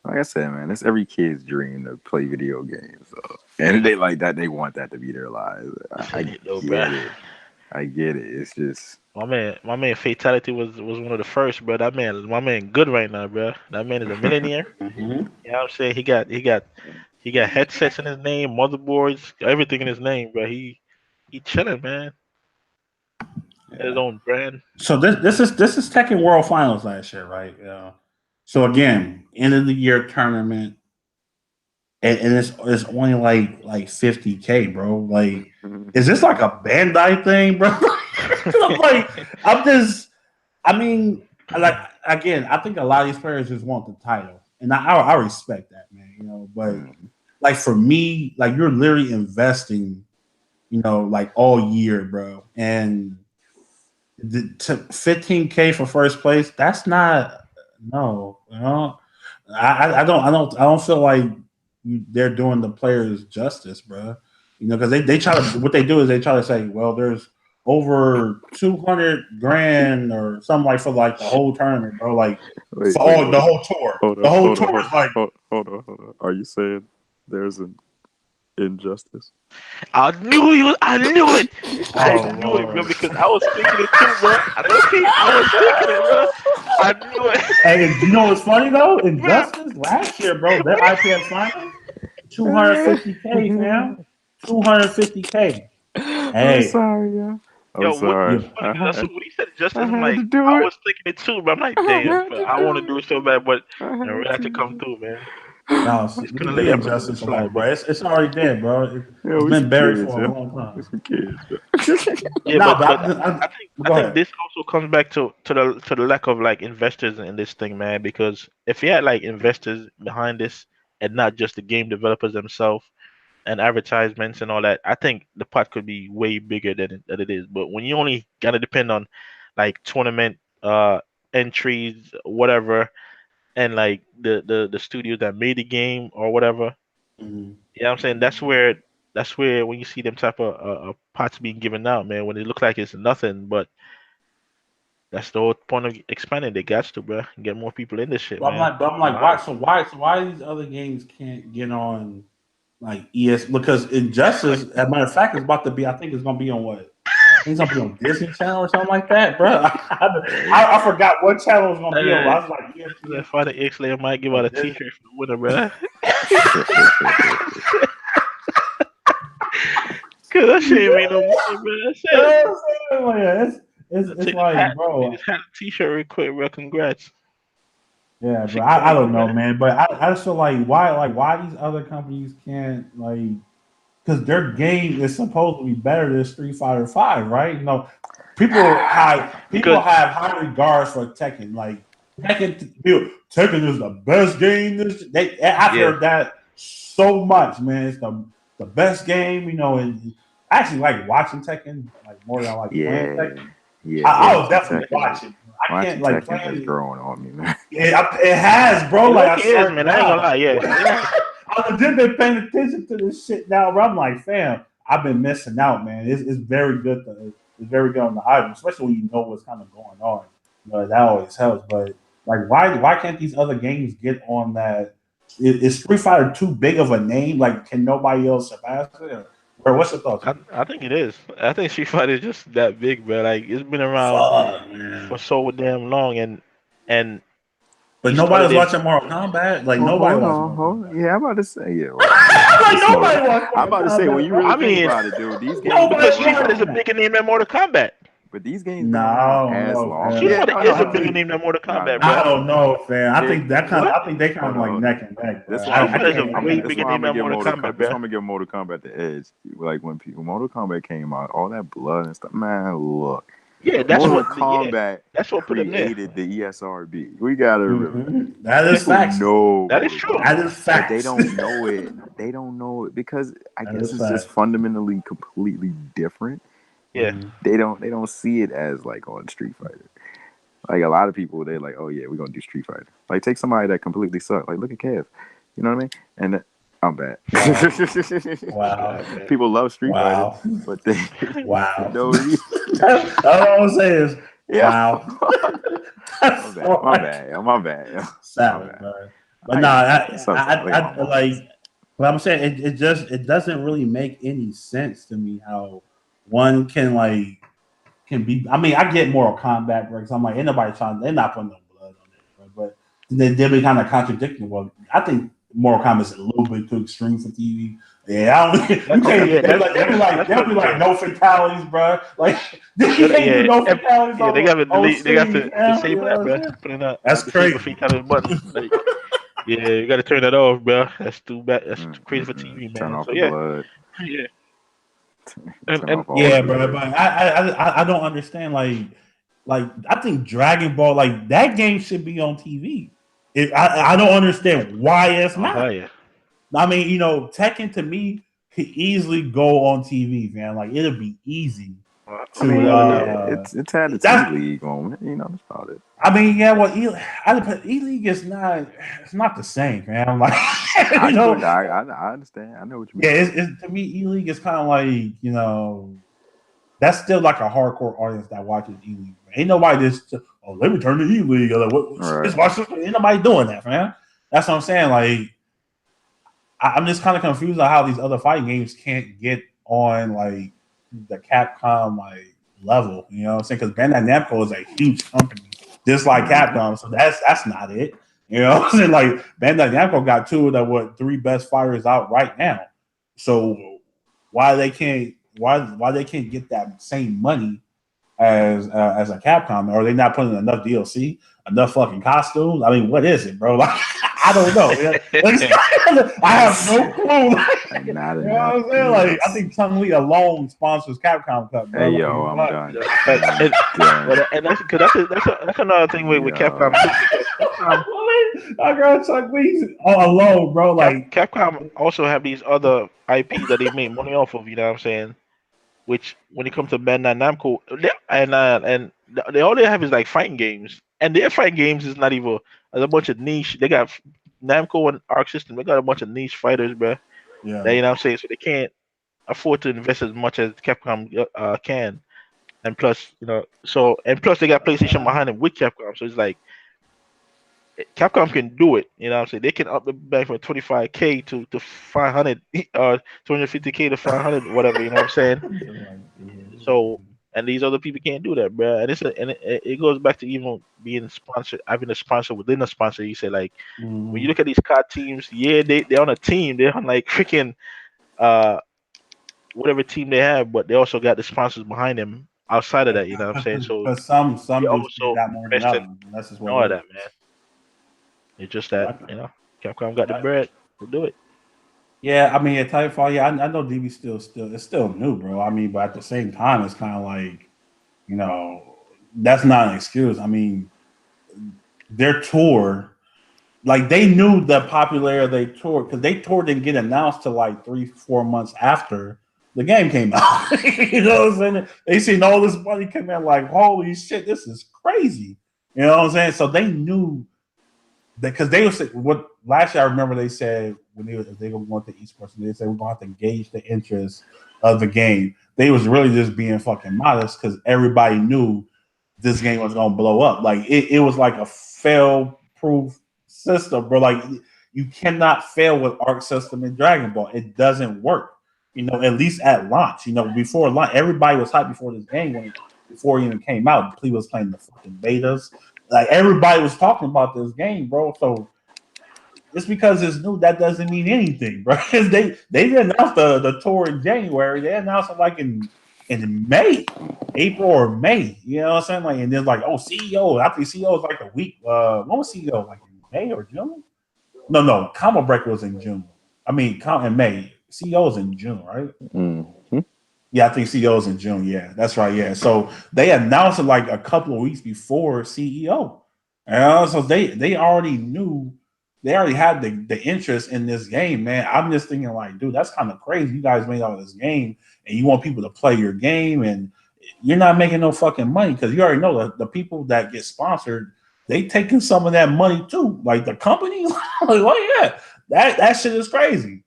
Like I said, man, it's every kid's dream to play video games. So. And they like that. They want that to be their lives. I get it. It's just my man. Fatality was one of the first, bro. My man, good right now, bro. That man is a millionaire. You know what I'm saying? He got headsets in his name, motherboards, everything in his name, bro. He chilling, man. His own brand. So this is Tekken World Finals last year, right? So again, end of the year tournament, and it's only like $50K, bro. Like, is this like a Bandai thing, bro? I'm like, I mean, like again, I think a lot of these players just want the title, and I respect that, man. You know, but like for me, like you're literally investing, you know, like all year, bro, and 15K for first place. That's not no, you know. I don't feel like they're doing the players justice, bro. You know, because they try to what they do is they try to say, well, there's over 200 grand or something like for like the whole tournament, bro. Like Wait, the whole tour. The whole tour is like. Hold on. Are you saying there's an injustice? I knew it. I knew it, bro. Lord. Because I was thinking it too, bro. I was thinking it, bro. I knew it. Hey, you know what's funny though? Bro. Injustice last year, bro. Their IPS final, 250K, fam. 250K. I'm sorry, yeah. I'm sorry. When he said justice, I'm like, I was thinking it too, but I'm like, damn, bro, I want to do it so bad, but I really have to come through, man. No, the injustice slide, bro. It's already dead, bro. It's been buried for a long time. Yeah, but I think this also comes back to the lack of like investors in this thing, man. Because if you had like investors behind this and not just the game developers themselves and advertisements and all that, I think the pot could be way bigger than it is. But when you only gotta depend on like tournament entries, whatever, and like the studios that made the game or whatever, Mhm. you know what I'm saying? That's where when you see them type of pots being given out, man, when it looks like it's nothing, but that's the whole point of expanding. They got to, bro, get more people in this shit, man. I'm like, why? So why these other games can't get on like ES? Because Injustice, as a matter of fact, is about to be. I think it's gonna be on what? I think it's gonna be on Disney Channel or something like that, bro. I forgot what channel it's gonna be on. I was like, ESPN. That Friday X-Layer might give out a T-shirt for the winner, bro. Cause that shit ain't made no money, bro. It's like, bro. Just had a T-shirt real quick, bro. Congrats. Yeah, bro. I don't know, man, but I just feel like why these other companies can't like because their game is supposed to be better than Street Fighter V, right? You know, people have high regards for Tekken. Like Tekken is the best game. I've heard that so much, man. It's the best game, you know, and I actually like watching Tekken like more than I like playing Tekken. Yeah, I was definitely watching. I can't like Tekken is growing on me, man. It has, bro. Like I is, man. I ain't gonna lie, yeah. I've legit been paying attention to this shit now, bro. I'm like, fam, I've been missing out, man. It's very good. It's very good on the item, especially when you know what's kind of going on. You know, that always helps. But like, why can't these other games get on that? Is Street Fighter too big of a name? Like, can nobody else surpass it? Or what's your thoughts? I think it is. I think Street Fighter is just that big, bro. Like it's been around for so damn long, and but nobody's watching Mortal Kombat. Like nobody watching. Yeah, I'm about to say yeah. Like nobody watching. I'm about to say when you really think about it, dude. These games because Street Fighter is a bigger name than Mortal Kombat. But these games as long. Street Fighter is a bigger name than Mortal Kombat, bro. I don't know, fam. I think they kind of like neck and neck. That's why I'm gonna give Mortal Kombat the edge. Like when Mortal Kombat came out, all that blood and stuff. Man, look. Yeah, that's Mortal Kombat. That's what created the ESRB. We gotta remember. That is facts. No, that is true. That is facts. But they don't know it. They don't know it because I guess it's just fundamentally completely different. Yeah, they don't see it as like on Street Fighter. Like a lot of people, they're like, "Oh yeah, we're gonna do Street Fighter." Like take somebody that completely sucked. Like look at Kev. You know what I mean? And I'm bad. Wow. People love Street Fighter, but they wow. No, all I'm gonna say is wow. My bad. Savage, man. But no, I like. But I'm saying it doesn't really make any sense to me how one can be. I mean, I get Mortal Kombat because I'm like, ain't nobody trying. They're not putting no blood on it, right? But they'll be kind of contradicting. Well, I think Mortal Kombat is a little bit too extreme for TV. Yeah, they'll be like no fatalities, bro. Like you can't do no fatalities. Yeah, they got to disable that, bro. Putting up. That's crazy. Fatality button. Like, yeah, you got to turn that off, bro. That's too bad. That's too crazy for TV, man. Turn off so the blood. Yeah. Yeah, bro. But I don't understand. Like I think Dragon Ball, like that game should be on TV. I don't understand why it's not. Yeah. I mean, Tekken to me could easily go on TV, man. Like it'll be easy I mean, it's had its E-League on, that's about it. I mean, yeah, well, E-League is not. It's not the same, man. Like, I understand. I know what you mean. Yeah, it's to me, E-League is kind of like that's still like a hardcore audience that watches E-League. Ain't nobody just let me turn to E-League. Or let's watch this. Ain't nobody doing that, man. That's what I'm saying. Like, I'm just kind of confused on how these other fighting games can't get on like the Capcom like level. You know what I'm saying? Because Bandai Namco is a huge company, just like Capcom. So that's not it. You know what I'm saying? Like Bandai Namco got two of the three best fighters out right now. So why they can't get that same money as a Capcom? Or are they not putting enough DLC, enough fucking costumes? I mean, what is it, bro? Like I don't know. I have no clue. You know what I'm saying? Like I think Chun Li alone sponsors Capcom Cup. Bro. Hey yo, I'm done. That's another thing with Capcom too. I got Chun Li alone, bro. Like Capcom also have these other IPs that they make money off of. You know what I'm saying? Which when it comes to Bandai Namco, and they all they have is like fighting games, and their fighting games is not even a bunch of niche. They got Namco and Arc System. They got a bunch of niche fighters, bro. Yeah, that, you know what I'm saying. So they can't afford to invest as much as Capcom can, and plus, plus they got PlayStation behind them with Capcom. So it's like Capcom can do it. You know what I'm saying? They can up the back from 25K to 500 or 250K to 500, whatever. You know what I'm saying? So, and these other people can't do that, bro. And it goes back to even being sponsored, having a sponsor within a sponsor. You say like when you look at these COD teams, yeah, they're on a team. They're on like freaking whatever team they have, but they also got the sponsors behind them outside of that. You know what I'm saying? So but some do got more than others. That's just all of that, man. It's just that Capcom got the bread to do it. Yeah, I mean, at Titanfall, yeah, I know DB it's still new, bro. I mean, but at the same time, it's kind of like, that's not an excuse. I mean, their tour, like they knew the popularity of their tour because their tour didn't get announced till like 3-4 months after the game came out. You know what I'm saying? They seen all this money come in, like, holy shit, this is crazy. You know what I'm saying? So they knew. Because they was what last year I remember they said when they were going to esports, they said we're going to have to gauge the interest of the game. They was really just being fucking modest because everybody knew this game was going to blow up. Like it was like a fail-proof system, bro. Like you cannot fail with Arc System and Dragon Ball. It doesn't work. At least at launch. Before launch, everybody was hyped before this game before it even came out. People was playing the fucking betas. Like everybody was talking about this game, bro. So just because it's new, that doesn't mean anything, bro. Because they didn't announce the tour in January. They announced it like in May, April or May. You know what I'm saying? Like, and then like, CEO. I think CEO was like a week. When was CEO? Like in May or June? No. Combo Breaker was in June. I mean, in May. CEO was in June, right? Mm-hmm. Yeah, I think CEO's in June. Yeah, that's right. Yeah, so they announced it like a couple of weeks before CEO. So they already knew, they already had the interest in this game, man. I'm just thinking like, dude, that's kind of crazy. You guys made all this game, and you want people to play your game, and you're not making no fucking money because you already know that the people that get sponsored, they taking some of that money too. Like the company, like, oh yeah, that shit is crazy.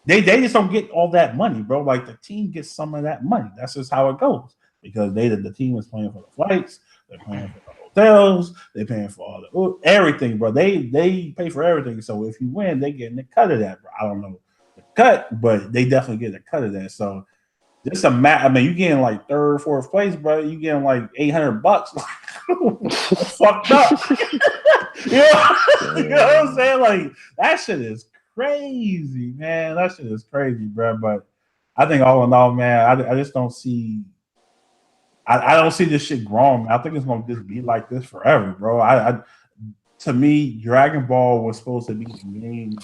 They just don't get all that money, bro. Like the team gets some of that money. That's just how it goes. Because the team is paying for the flights, they're paying for the hotels, they're paying for all everything, bro. They pay for everything. So if you win, they get a cut of that, bro. I don't know the cut, but they definitely get a cut of that. So just I mean, you getting like third, fourth place, bro. You getting like $800. Fucked up. You know what I'm saying? Like that shit is crazy, man. That shit is crazy, bro. But I think all in all, man, I just don't see. I don't see this shit growing. I think it's gonna just be like this forever, bro. To me, Dragon Ball was supposed to be the game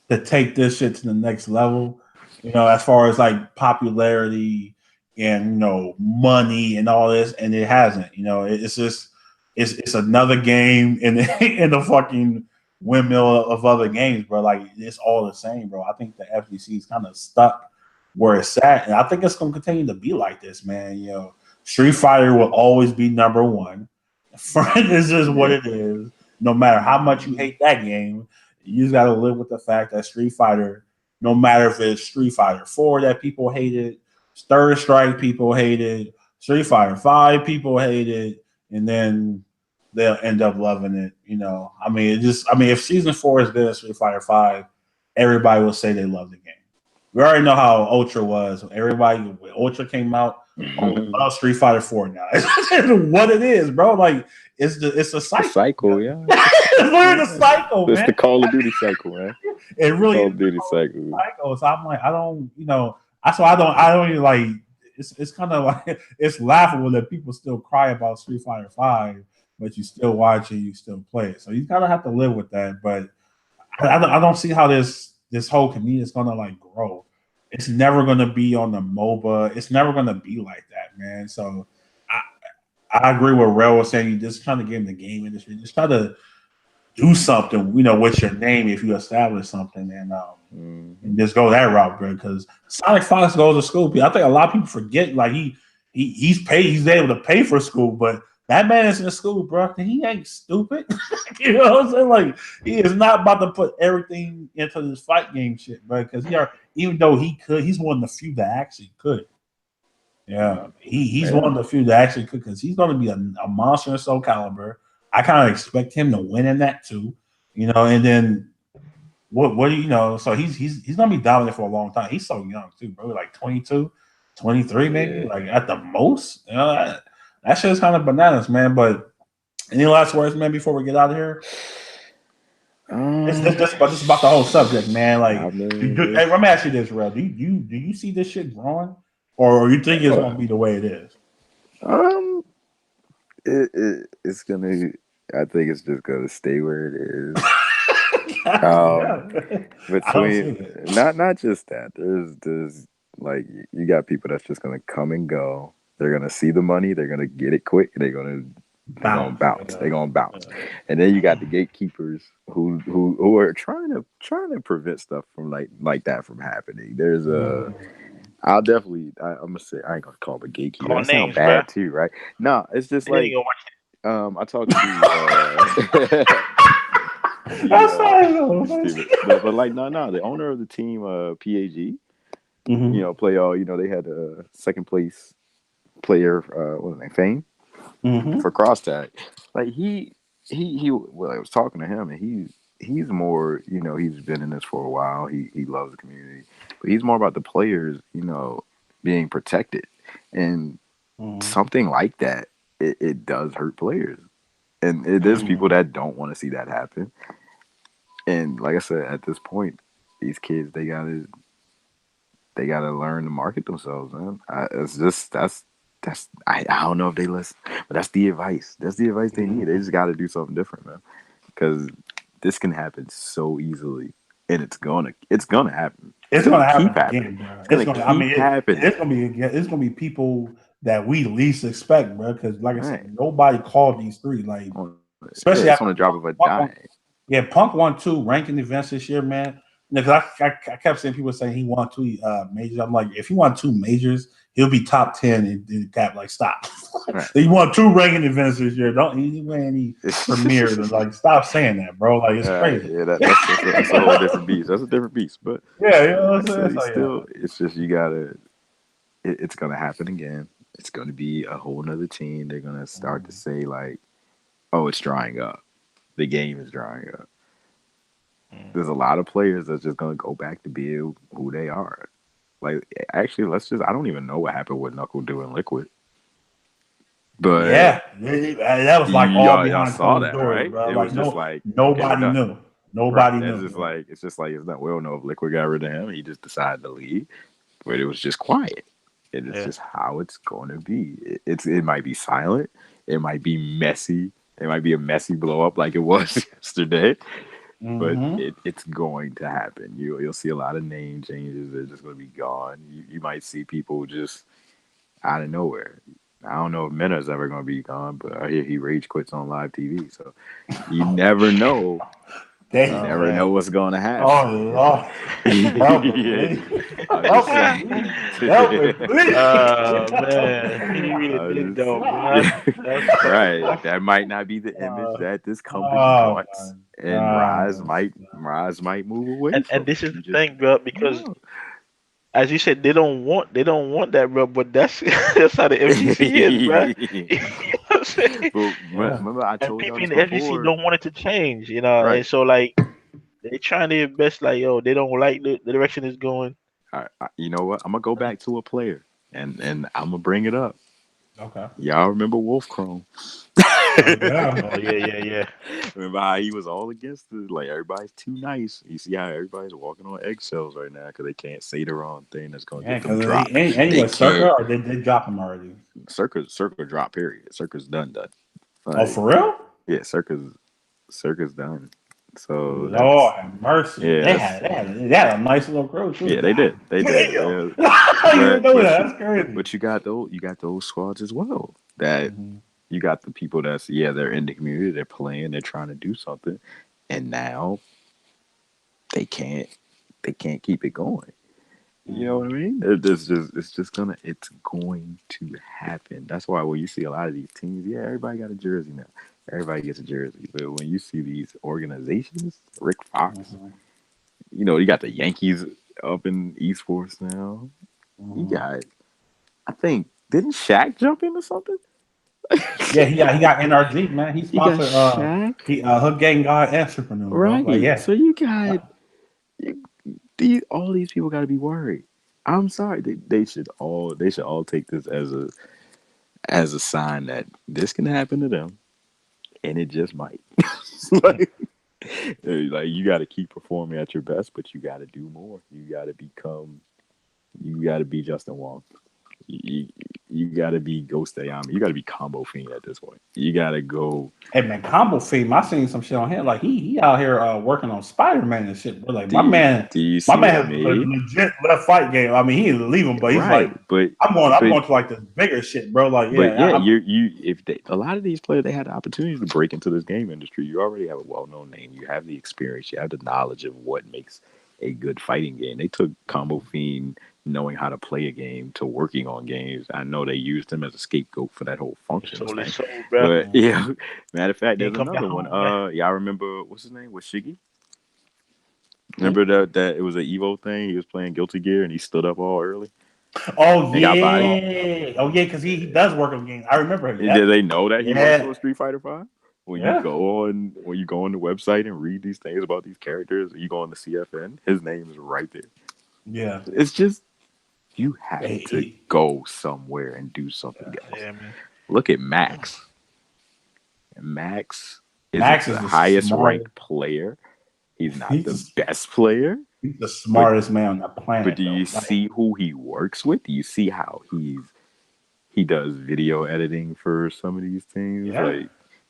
to take this shit to the next level. as far as like popularity and money and all this, and it hasn't. It's just it's another game in in the fucking windmill of other games, bro. Like it's all the same, bro. I think the FGC is kind of stuck where it's at, and I think it's going to continue to be like this, man. Street Fighter will always be number one. Friend is just what it is. No matter how much you hate that game, you just got to live with the fact that Street Fighter, no matter if it's Street Fighter 4 that people hated, Third Strike people hated, Street Fighter 5 people hated, and then they'll end up loving it. If season 4 is good at Street Fighter 5, everybody will say they love the game. We already know how Ultra was. Everybody, when Ultra came out, love Street Fighter 4 now. It's what it is, bro. Like it's a cycle. The cycle, yeah. It's literally the cycle, man. It's the Call of Duty cycle, man. It really Call of Duty cycle. So I'm like, I don't even like. It's kind of like it's laughable that people still cry about Street Fighter 5, but you still watch it, you still play it. So you kind of have to live with that. But I don't see how this whole community is gonna like grow. It's never gonna be on the MOBA. It's never gonna be like that, man. So I agree with Rell was saying. You just trying to get in the game industry. Just try to do something, with your name if you establish something, and just go that route, bro. Because Sonic Fox goes to school. I think a lot of people forget, like he's paid, he's able to pay for school, but that man is in school, bro. He ain't stupid. You know what I'm saying? Like he is not about to put everything into this fight game shit, bro. Because even though he could, he's one of the few that actually could. Yeah, he's one of the few that actually could, because he's going to be a monster in Soul Calibur. I kind of expect him to win in that too, And then what do you know? So he's gonna be dominant for a long time. He's so young too, bro. Like 22, 23 maybe, like at the most. That shit is kind of bananas, man. But any last words, man, before we get out of here? It's about the whole subject, man. Like, hey, let me ask you this, Rell. Do you see this shit growing, or you think it's gonna be the way it is? It's gonna. I think it's just gonna stay where it is. Between not just that, there's like you got people that's just gonna come and go. They're gonna see the money. They're gonna get it quick. They're gonna bounce. They're gonna bounce. And then you got the gatekeepers who are trying to prevent stuff from like that from happening. There's a. I'm gonna say I ain't gonna call it a gatekeeper. That sounds bad too, right? No, it's just like I talked to but like no, the owner of the team, PAG, play all. They had a second place player, what's his name, Fame, for cross tag. Like he well, I was talking to him, and he's more, he's been in this for a while. He loves the community, but he's more about the players, being protected, and something like that. It does hurt players, and there's people that don't want to see that happen. And like I said, at this point, these kids they gotta learn to market themselves, man. I don't know if they listen, but that's the advice. That's the advice they need. They just got to do something different, man, because this can happen so easily, and it's gonna happen. It's gonna happen again, bro. It's gonna be people that we least expect, bro. Because like I said, nobody called these three. Like especially on the drop of a dime. Yeah, Punk won 2 ranking events this year, man. Because I kept seeing people saying he won 2 majors. I'm like, if he won 2 majors, he'll be top 10 in cap. Like, stop. Right. He won 2 ranking events this year. He win any premieres. And like, stop saying that, bro. Like, it's crazy. Yeah, that's a whole different beast. That's a different beast. But yeah, it's just you gotta. It's gonna happen again. It's gonna be a whole nother team. They're gonna start to say like, "Oh, it's drying up. The game is drying up." There's a lot of players that's just gonna go back to being who they are. Like, actually, I don't even know what happened with Knuckle doing Liquid. But yeah, that was like all behind saw that, doors, right? Bro. It was just like nobody knew. Nobody knew. It's just like we don't know if Liquid got rid of him. He just decided to leave, but it was just quiet. And it's just how it's going to be. It might be silent. It might be messy. It might be a messy blow up like it was yesterday. but it's going to happen. You'll see a lot of name changes. They're just going to be gone. You might see people just out of nowhere. I don't know if Mena's ever going to be gone, but I hear he rage quits on live TV. So you never know. Damn, you never know what's going to happen. Oh Lord, help me, I'm help just saying. me, help me, please. Man, he really did though, bro. That's Right, that might not be the image that this company wants, and Rise might move away from. And this is the thing, bro, because as you said, they don't want that, bro. But that's that's how the FCC is, bro. You know what I'm saying? Remember, I And told y'all people in this the FCC before. don't want it to change, you know. Right. And so like they're trying their best, like yo, they don't like the direction it's going. You know what? I'm gonna go back to a player, and I'm gonna bring it up. Okay. Y'all remember Wolf Chrome? Yeah. Oh yeah. Remember how he was all against it? Like everybody's too nice. You see how everybody's walking on eggshells right now because they can't say the wrong thing that's gonna get them dropped. Anyway, Circa, or did they drop him already? Circa drop. Period. Circa's done. Like, Oh, for real? Yeah, Circa's done. So Lord have mercy. Yeah, they had a nice little growth too. Yeah, they did. They did. You know that? That's crazy. But you got those squads as well. That you got the people they're in the community, they're playing, they're trying to do something, and now they can't keep it going. You know what I mean? It's going to happen. That's why when you see a lot of these teams, everybody got a jersey now. Everybody gets a jersey. But when you see these organizations, Rick Fox, you got the Yankees up in esports now. You got, I think, didn't Shaq jump into something? Yeah, he got NRG, man. He sponsored Hook Gang God Entrepreneur. Right. Like, yeah. So you got all these people got to be worried. I'm sorry. They should all take this as a sign that this can happen to them, and it just might. like you got to keep performing at your best, but you got to do more. You got to be Justin Wong. You got to be Ghost Ayami. You got to be Combo Fiend at this point. You got to go. Hey man, Combo Fiend. I seen some shit on him. Like he out here working on Spider-Man and shit. Bro. Like my man has a legit left fight game. I mean, he didn't leave him, but he's like, I'm going to like this bigger shit, bro. Like a lot of these players, they had the opportunity to break into this game industry. You already have a well-known name. You have the experience. You have the knowledge of what makes a good fighting game. They took Combo Fiend knowing how to play a game to working on games. I know they used him as a scapegoat for that whole function. But yeah, matter of fact, there's another one. Y'all remember what's his name? Was Shiggy? Remember that it was an Evo thing? He was playing Guilty Gear and he stood up all early. Oh yeah, because he does work on games. I remember him. Did they know that he works on Street Fighter V? When you go on the website and read these things about these characters, you go on the CFN, his name is right there. Yeah, it's just you have to go somewhere and do something else. Yeah, look at Max. Max is the highest ranked player. He's not the best player. He's the smartest man on the planet. But do you see who he works with? Do you see how he does video editing for some of these things? Yeah.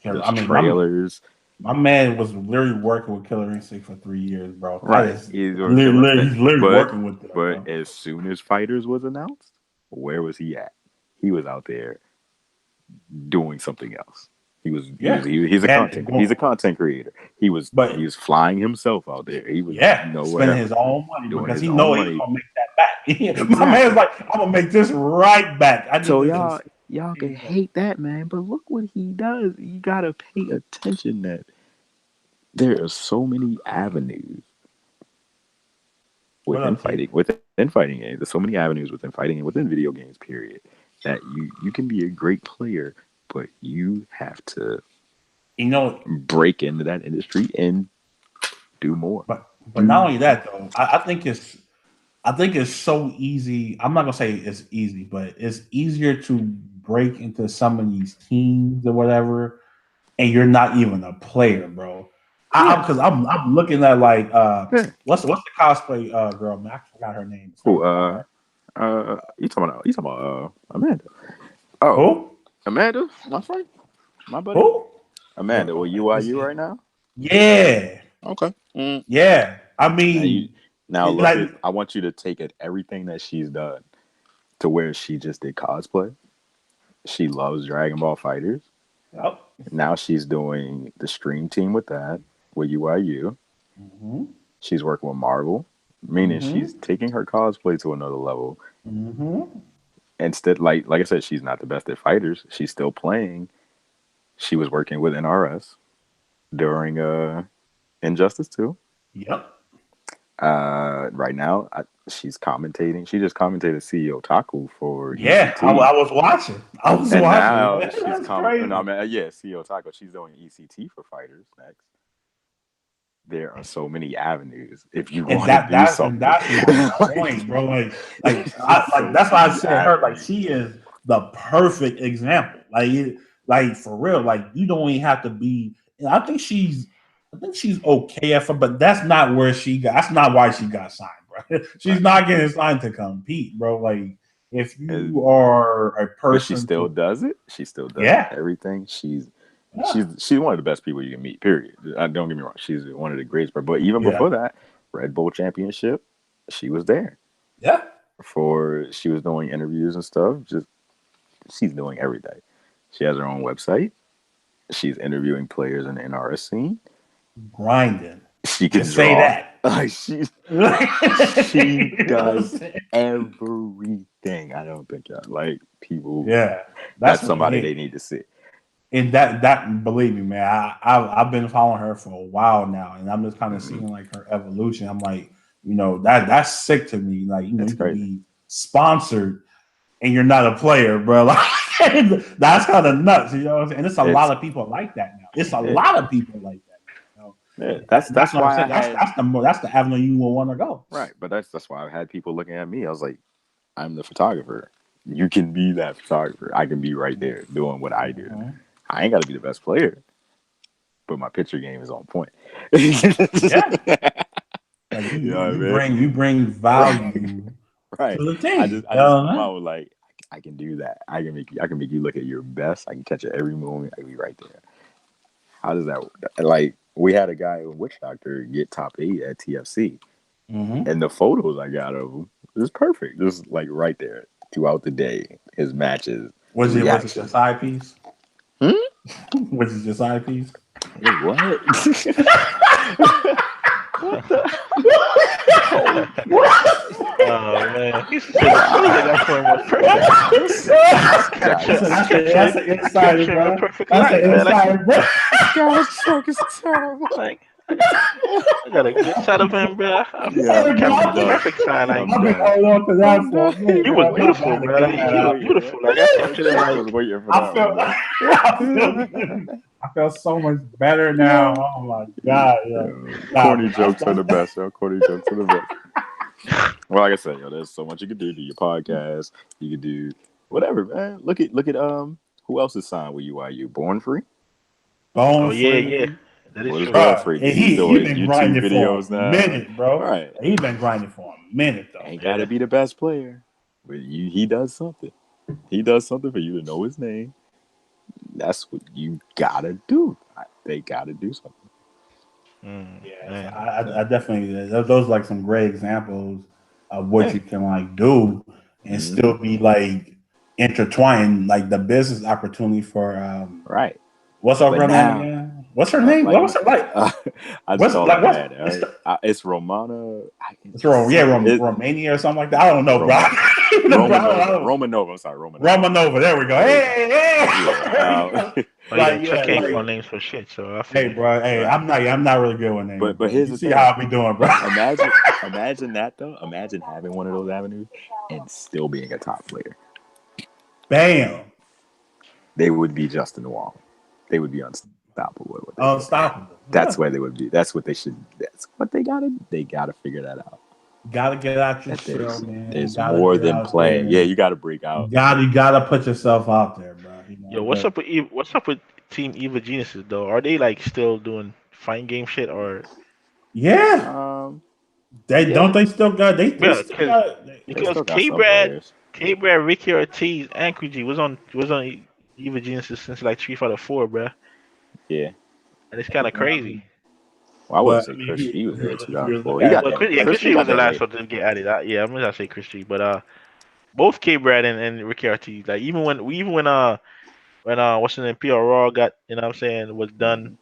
Like trailers. My man was literally working with Killer Instinct for 3 years, bro. Right. He's literally working with them. But as soon as Fighters was announced, where was he at? He was out there doing something else. He's a content creator. He was flying himself out there. He was spending his own money because he knows he's gonna make that back. Exactly. My man's like, I'm gonna make this right back. So y'all can hate that man, but look what he does. You gotta pay attention that there are so many avenues within fighting games. There's so many avenues within fighting and within video games, period, that you can be a great player, but you have to break into that industry and do more. But not only that though, I think it's so easy. I'm not gonna say it's easy, but it's easier to break into some of these teams or whatever, and you're not even a player, bro. Because I'm looking at like what's the cosplay girl? Man, I forgot her name. Who? You talking about Amanda? Oh, who? Amanda, my friend, my buddy. Who? Amanda, will you right now? Yeah. Okay. Yeah, I mean, now look at. I want you to take it everything that she's done to where she just did cosplay. She loves Dragon Ball Fighters. Yep. Now she's doing the stream team with that with UIU. Mm-hmm. She's working with Marvel, meaning she's taking her cosplay to another level. Mm-hmm. Instead, like I said, she's not the best at fighters. She's still playing. She was working with NRS during Injustice 2. Yep. Right now, she's commentating. She just commentated CEO Taku for ECT. I was watching. And now she's crazy. No, I mean, CEO Taku. She's doing ECT for fighters next. There are so many avenues if you want to do something. That's my point, bro. That's why I said her. Like, she is the perfect example. Like for real. Like, you don't even have to be. I think she's okay at, but that's not where she got. That's not why she got signed, bro. She's not getting signed to compete, bro. Like, if you are a person, but she still does it. She still does everything. She's one of the best people you can meet. Period. Don't get me wrong. She's one of the greatest. But even before that, Red Bull Championship, she was there. Yeah. She was doing interviews and stuff. She's doing everything. She has her own website. She's interviewing players in the NRS scene. Grinding. She can say that. Like she does everything. I don't think like people. Yeah, that's somebody they need to see. And that believe me, man, I've been following her for a while now, and I'm just kind of seeing like her evolution. I'm like, that's sick to me. Like, you can be sponsored and you're not a player, bro. Like, that's kind of nuts, you know what I'm saying? And it's a lot of people like that now. It's a lot of people like that. Yeah, that's why that's the avenue you will want to go. Right, but that's why I've had people looking at me. I was like, I'm the photographer. You can be that photographer. I can be right there doing what I do. I ain't got to be the best player, but my picture game is on point. Like you bring value right to the team. I just come out with like, I can do that. I can make you look at your best. I can catch it every moment. I can be right there. How does that work? Like, we had a guy in Witch Doctor get top 8 at TFC. And the photos I got of him is perfect. Just like right there throughout the day, his matches. Was it your side piece? Was it your side piece? What? What the? Oh man, he's that point was perfect. That's an insider, bro. That's an insider, bro. God, it's terrible. Like, I got a good shot of him, bro. Perfect sign. Like, I've been holding on to that for a minute. He was beautiful, bro. Like, he was beautiful. Like, I captured it. I was waiting for that. I feel so much better now. Oh my god! Corny jokes are the best. Corny jokes are the best. Well, like I said, there's so much you can do. Do your podcast. You can do whatever, man. Look at who else is signed with UIU? Born Free. Oh yeah. That is true. He's been grinding videos for a minute, bro. Right. He's been grinding for a minute, though. Ain't got to be the best player, but he does something. He does something for you to know his name. That's what you gotta do. They gotta do something. I definitely. Those are like some great examples of what you can like do and still be like intertwined, like the business opportunity for right. What's our girl name again? What's her name? What was it like? I just call her it's Romana. It's Romania or something like that. I don't know, bro. Romanova. I'm sorry, Romanova. There we go. Hey. Chuck ain't for names for shit. So bro. Hey, I'm not really good with names. But here's the thing. See how I be doing, bro. Imagine that though. Imagine having one of those avenues and still being a top player. Bam. They would be Justin Wong. They would be unstoppable. Unstoppable. That's where they would be. That's what they should. That's what they gotta. They gotta figure that out. Gotta get out your shell, man. There's more than playing. Yeah, you gotta break out. You gotta put yourself out there, bro. Yo, what's up with Team Eva Geniuses though? Are they like still doing fighting game shit or? Yeah. They still got because K-Brad, Ricky Ortiz, and Kuji was on Eva Geniuses since like 3 out of 4, bro. Yeah. And it's kind of crazy. Well, I wouldn't But say Chris G was there in if you 2004. look He at got it, Well, there. Chris G was Got the there last late. one to get added. I'm gonna say Chris G, but both K. Brad and Ricky Ortiz. Like even when what's his name PR Raw got what I'm saying was done.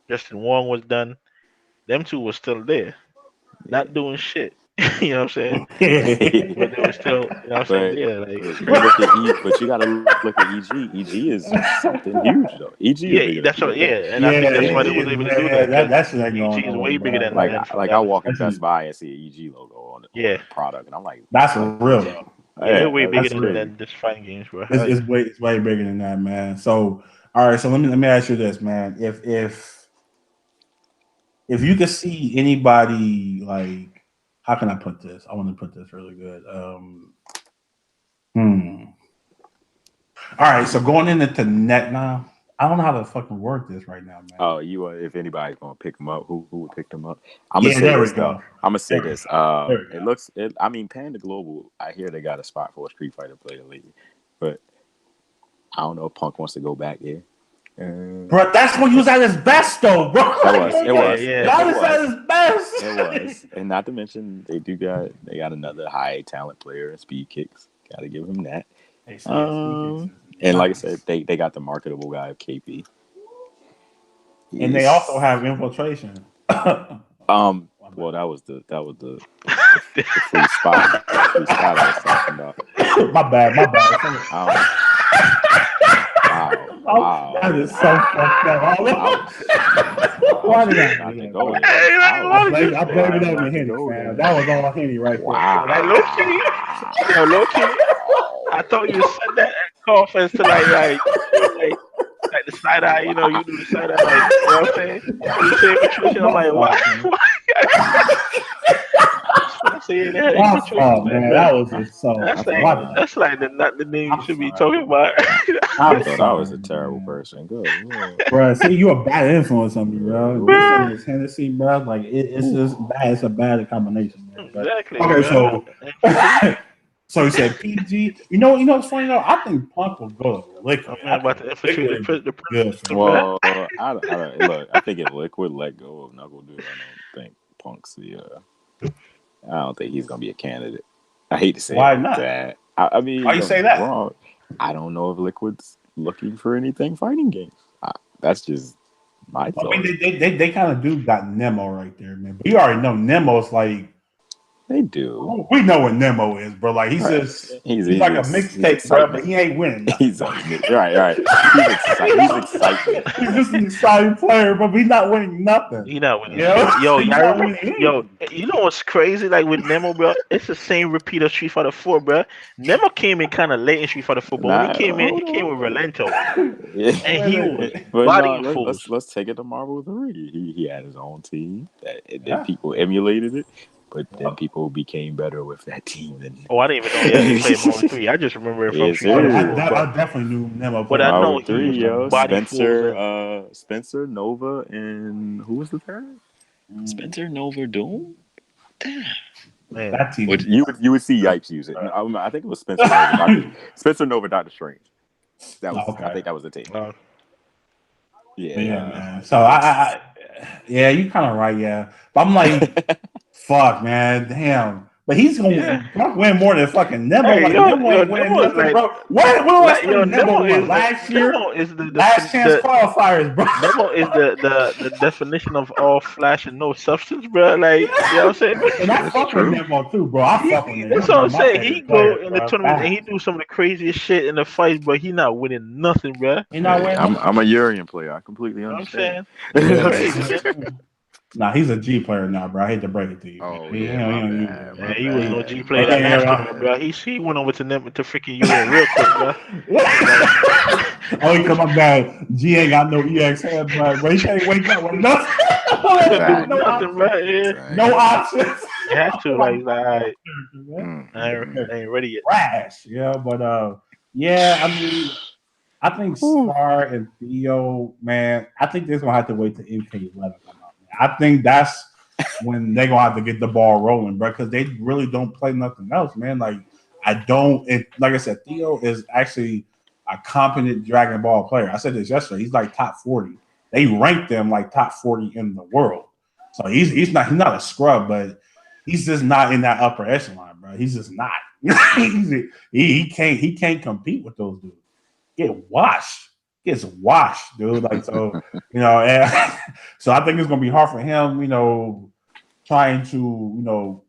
Justin Wong was done. Them two was still there, Yeah. not doing shit. You know what I'm saying? But they were yeah. still, I'm saying, But yeah, like it's you crazy. look at but you got to look at EG. EG is something huge though. EG is Yeah, bigger than that's what. people think. Yeah, and I Yeah, think that's why it they was is, able to do that man. because That shit ain't EG going is nowhere, way bigger bro. than for I them. walk in That's Best just, Buy and see an EG logo on Yeah, the product, and I'm like, that's what? real though. yeah, they're Yeah, way bigger that's That's than, real. crazy. than just fighting games, bro. It's way bigger than that, man. So all right, so let me ask you this, man. If you could see anybody, like, how can I put this? I want to put this really good. All right, so going into net now, I don't know how to fucking work this right now, man. Oh, if anybody's gonna pick them up, who would pick them up? I'm gonna Yeah, say there we this though. go. I'm gonna say There we this. go. There we go. I mean, Panda Global. I hear they got a spot for a Street Fighter player lately, but I don't know if Punk wants to go back there. Bro, that's when you was at his best, though, bro. It was. Y'all was at his best. It was. And not to mention, they got another high talent player in Speed Kicks. Got to give him that. Hey, Speed Kicks is And like I nice. said, they got the marketable guy of KP. And they also have infiltration. Well, that was the free spot. Free spot I was talking about. My bad. Wow. That is so fucked up. Why did I not do to that? go there. Hey, like, I blame it on not the to Henny, go man. there. That was all Henny right there. Wow. Like low key. I thought you said that offense to like the side eye. You know, you do the side eye. Like, you know what I'm saying? You say infiltration. I'm like, what? I say that infiltration, man. bro. That was just so. That's like not the name you should be talking about. I thought I was a terrible person. Good. Bro, see, you a bad influence on me, bro. This thing is Hennessy, bro. Like it's just bad. It's a bad combination, man. But, Exactly. okay, Bro. so you said PG. You know what's funny though? I think Punk will go to Liquid. I'm about to infiltrate the good. Well, I look. I think if Liquid let go of Knuckle Dude, I don't think Punk's I don't think he's gonna be a candidate. I hate to say Why it like not? that. I mean, Why you say that? wrong. I don't know if Liquid's looking for anything fighting games. That's just my thought. I mean, they kind of do got Nemo right there, man. But you already know Nemo's like. They do. We know what Nemo is, bro. Like he's right. he's like a mixtape, bro. But he ain't winning. He's right. He's excited. He's just an exciting player, but he's not winning nothing. He's not winning. Yo, you know what's crazy? Like with Nemo, bro, it's the same repeat of Street Fighter 4, bro. Nemo came in kind of late in Street Fighter 4, but when he came in, he came with Relento, and he was bodying fools. Let's take it to Marvel 3. He had his own team that people emulated it. But then people became better with that team. I didn't even know he played Marvel 3. I just remember it from Street Fighter 4. I definitely knew Nemo. But I know Marvel 3, yo. body Spencer, Nova, and who was the third? Spencer, Nova, Doom? Damn. Man. That team. Which you would see Yipes use it. I think it was Spencer Nova, Doctor Strange. That was I think that was the team. Yeah, man. So I you kind of right, yeah. But I'm like, fuck, man, damn. But he's gonna win more than fucking Nemo. Hey, Nemo ain't winning nothing, bro. What was Nemo win last year? Nemo is the last chance qualifiers, bro. Nemo is the definition of all flash and no substance, bro. Like, you know what I'm saying? And I fuck with Nemo too, bro. I fuck with him. That's what I'm saying. He go in the tournament and he do some of the craziest shit in the fights, but he not winning nothing, bro. He not winning. I'm a Urian player. I completely understand. Nah, he's a G player now, bro. I hate to break it to you. Oh, he was no G player that last tournament, bro. He went over to freaking UN real quick, bro. Because my bad. G ain't got no EX head, bro. He can't wake up with nothing. No options. You have to, like, all right. I ain't ready yet. Trash, but I mean, I think Star and Theo, man, I think they're gonna have to wait till MK11 come out. Man. I think that's when they're gonna have to get the ball rolling, bro, because they really don't play nothing else, man. Like like I said, Theo is actually a competent Dragon Ball player. I said this yesterday. He's like top 40. They rank them like top 40 in the world. So he's not a scrub, but he's just not in that upper echelon, bro. He's just not. he can't compete with those dudes. Gets washed, dude. Like so, and so I think it's gonna be hard for him, trying to,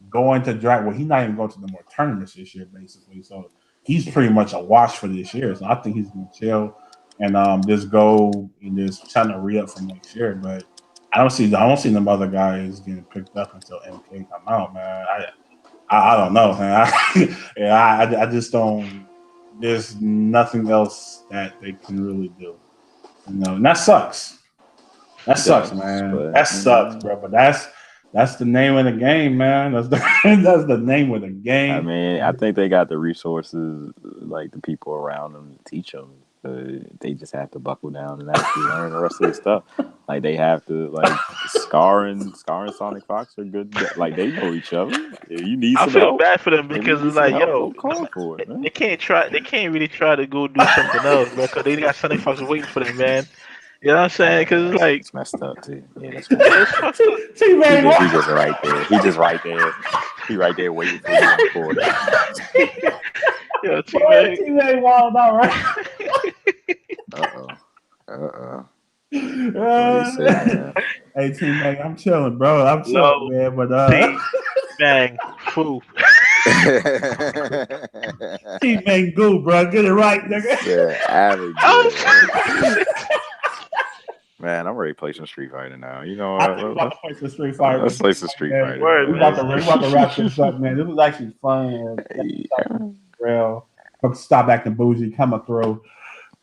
go into draft. Well, he's not even going to the more tournaments this year, basically. So he's pretty much a wash for this year. So I think he's gonna chill and just go and just trying to re-up for next year. But I don't see them other guys getting picked up until MK come out, man. I don't know, man. I just don't. There's nothing else that they can really do, and that sucks. That sucks, man. That sucks, bro. But that's the name of the game, man. That's the name of the game. I mean, I think they got the resources, like the people around them to teach them. They just have to buckle down and actually learn the rest of the stuff. Like they have to, like Scar and Sonic Fox are good. Like they know each other. If you need, I feel bad for them because it's like, call for it, man. They can't really try to go do something else, bro. Because they got Sonic Fox waiting for them, man. You know what I'm saying? Because it's like it's messed up too. Yeah, that's messed up. He's just right there. He's just right there. He right there waiting for you for it. Yo, T-Mac wild out, right? Hey, T-Mac, I'm chilling, bro. I'm chilling, man. But T-Mac, foo. T-Mac, goo, bro. Get it right, nigga. Yeah, man, I'm ready to play some Street Fighter now. You know, let's play some Street Fighter. Let's play some Street Fighter. Word, we about to wrap this up, man. This was actually fun. Rell, stop acting bougie, coming through.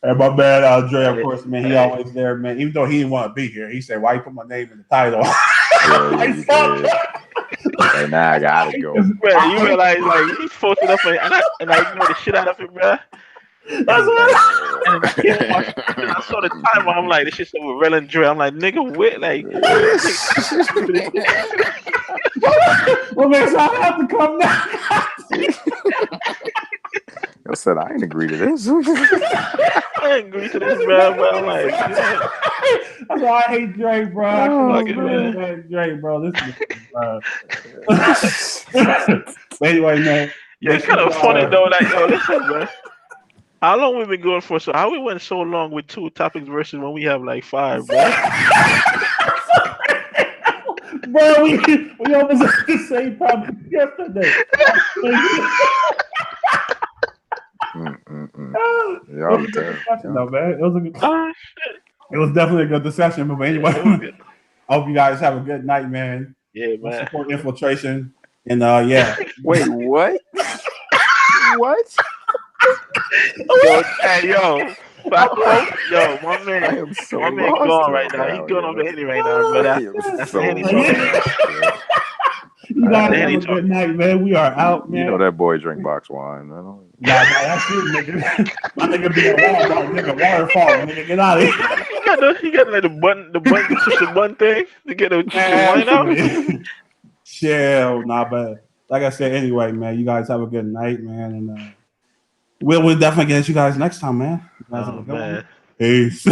And my man, Dre, of course, man, he always there, man. Even though he didn't want to be here, he said, "Why you put my name in the title?" Like, nah, I gotta go. Bro, you realize, like, he's posted up and I ignore the shit out of it, bro. That's what I saw the time. I'm like, this shit's with Rell and Dre. I'm like, nigga, what? Like, what makes I have to come now? I said, I ain't agree to this. I ain't agree to this, bro. But I'm like, that's why I hate Dre, bro. I hate Dre, bro. Anyway, man. Yeah, it's kind of funny though. Like, listen, bro. How long we been going for? So how we went so long with 2 topics versus when we have like 5, bro? Bro, we almost had the same topic yesterday. No, man. It was a good. It was definitely a good discussion. But anyway, I hope you guys have a good night, man. Yeah, man. Support infiltration, and yeah. Wait, what? What? Yo, my man gone right now. He's going over Henny right now, brother. That's the Henny talking. You guys have a good night, man. We are out, man. You know that boy drink box wine. Nah, that's you, nigga. My nigga be a waterfall, nigga. Get out of here. He got like the button, push the button thing to get the wine out. Chill, but like I said, anyway, man, you guys have a good night, man, and we'll definitely get you guys next time, man. Man. Peace.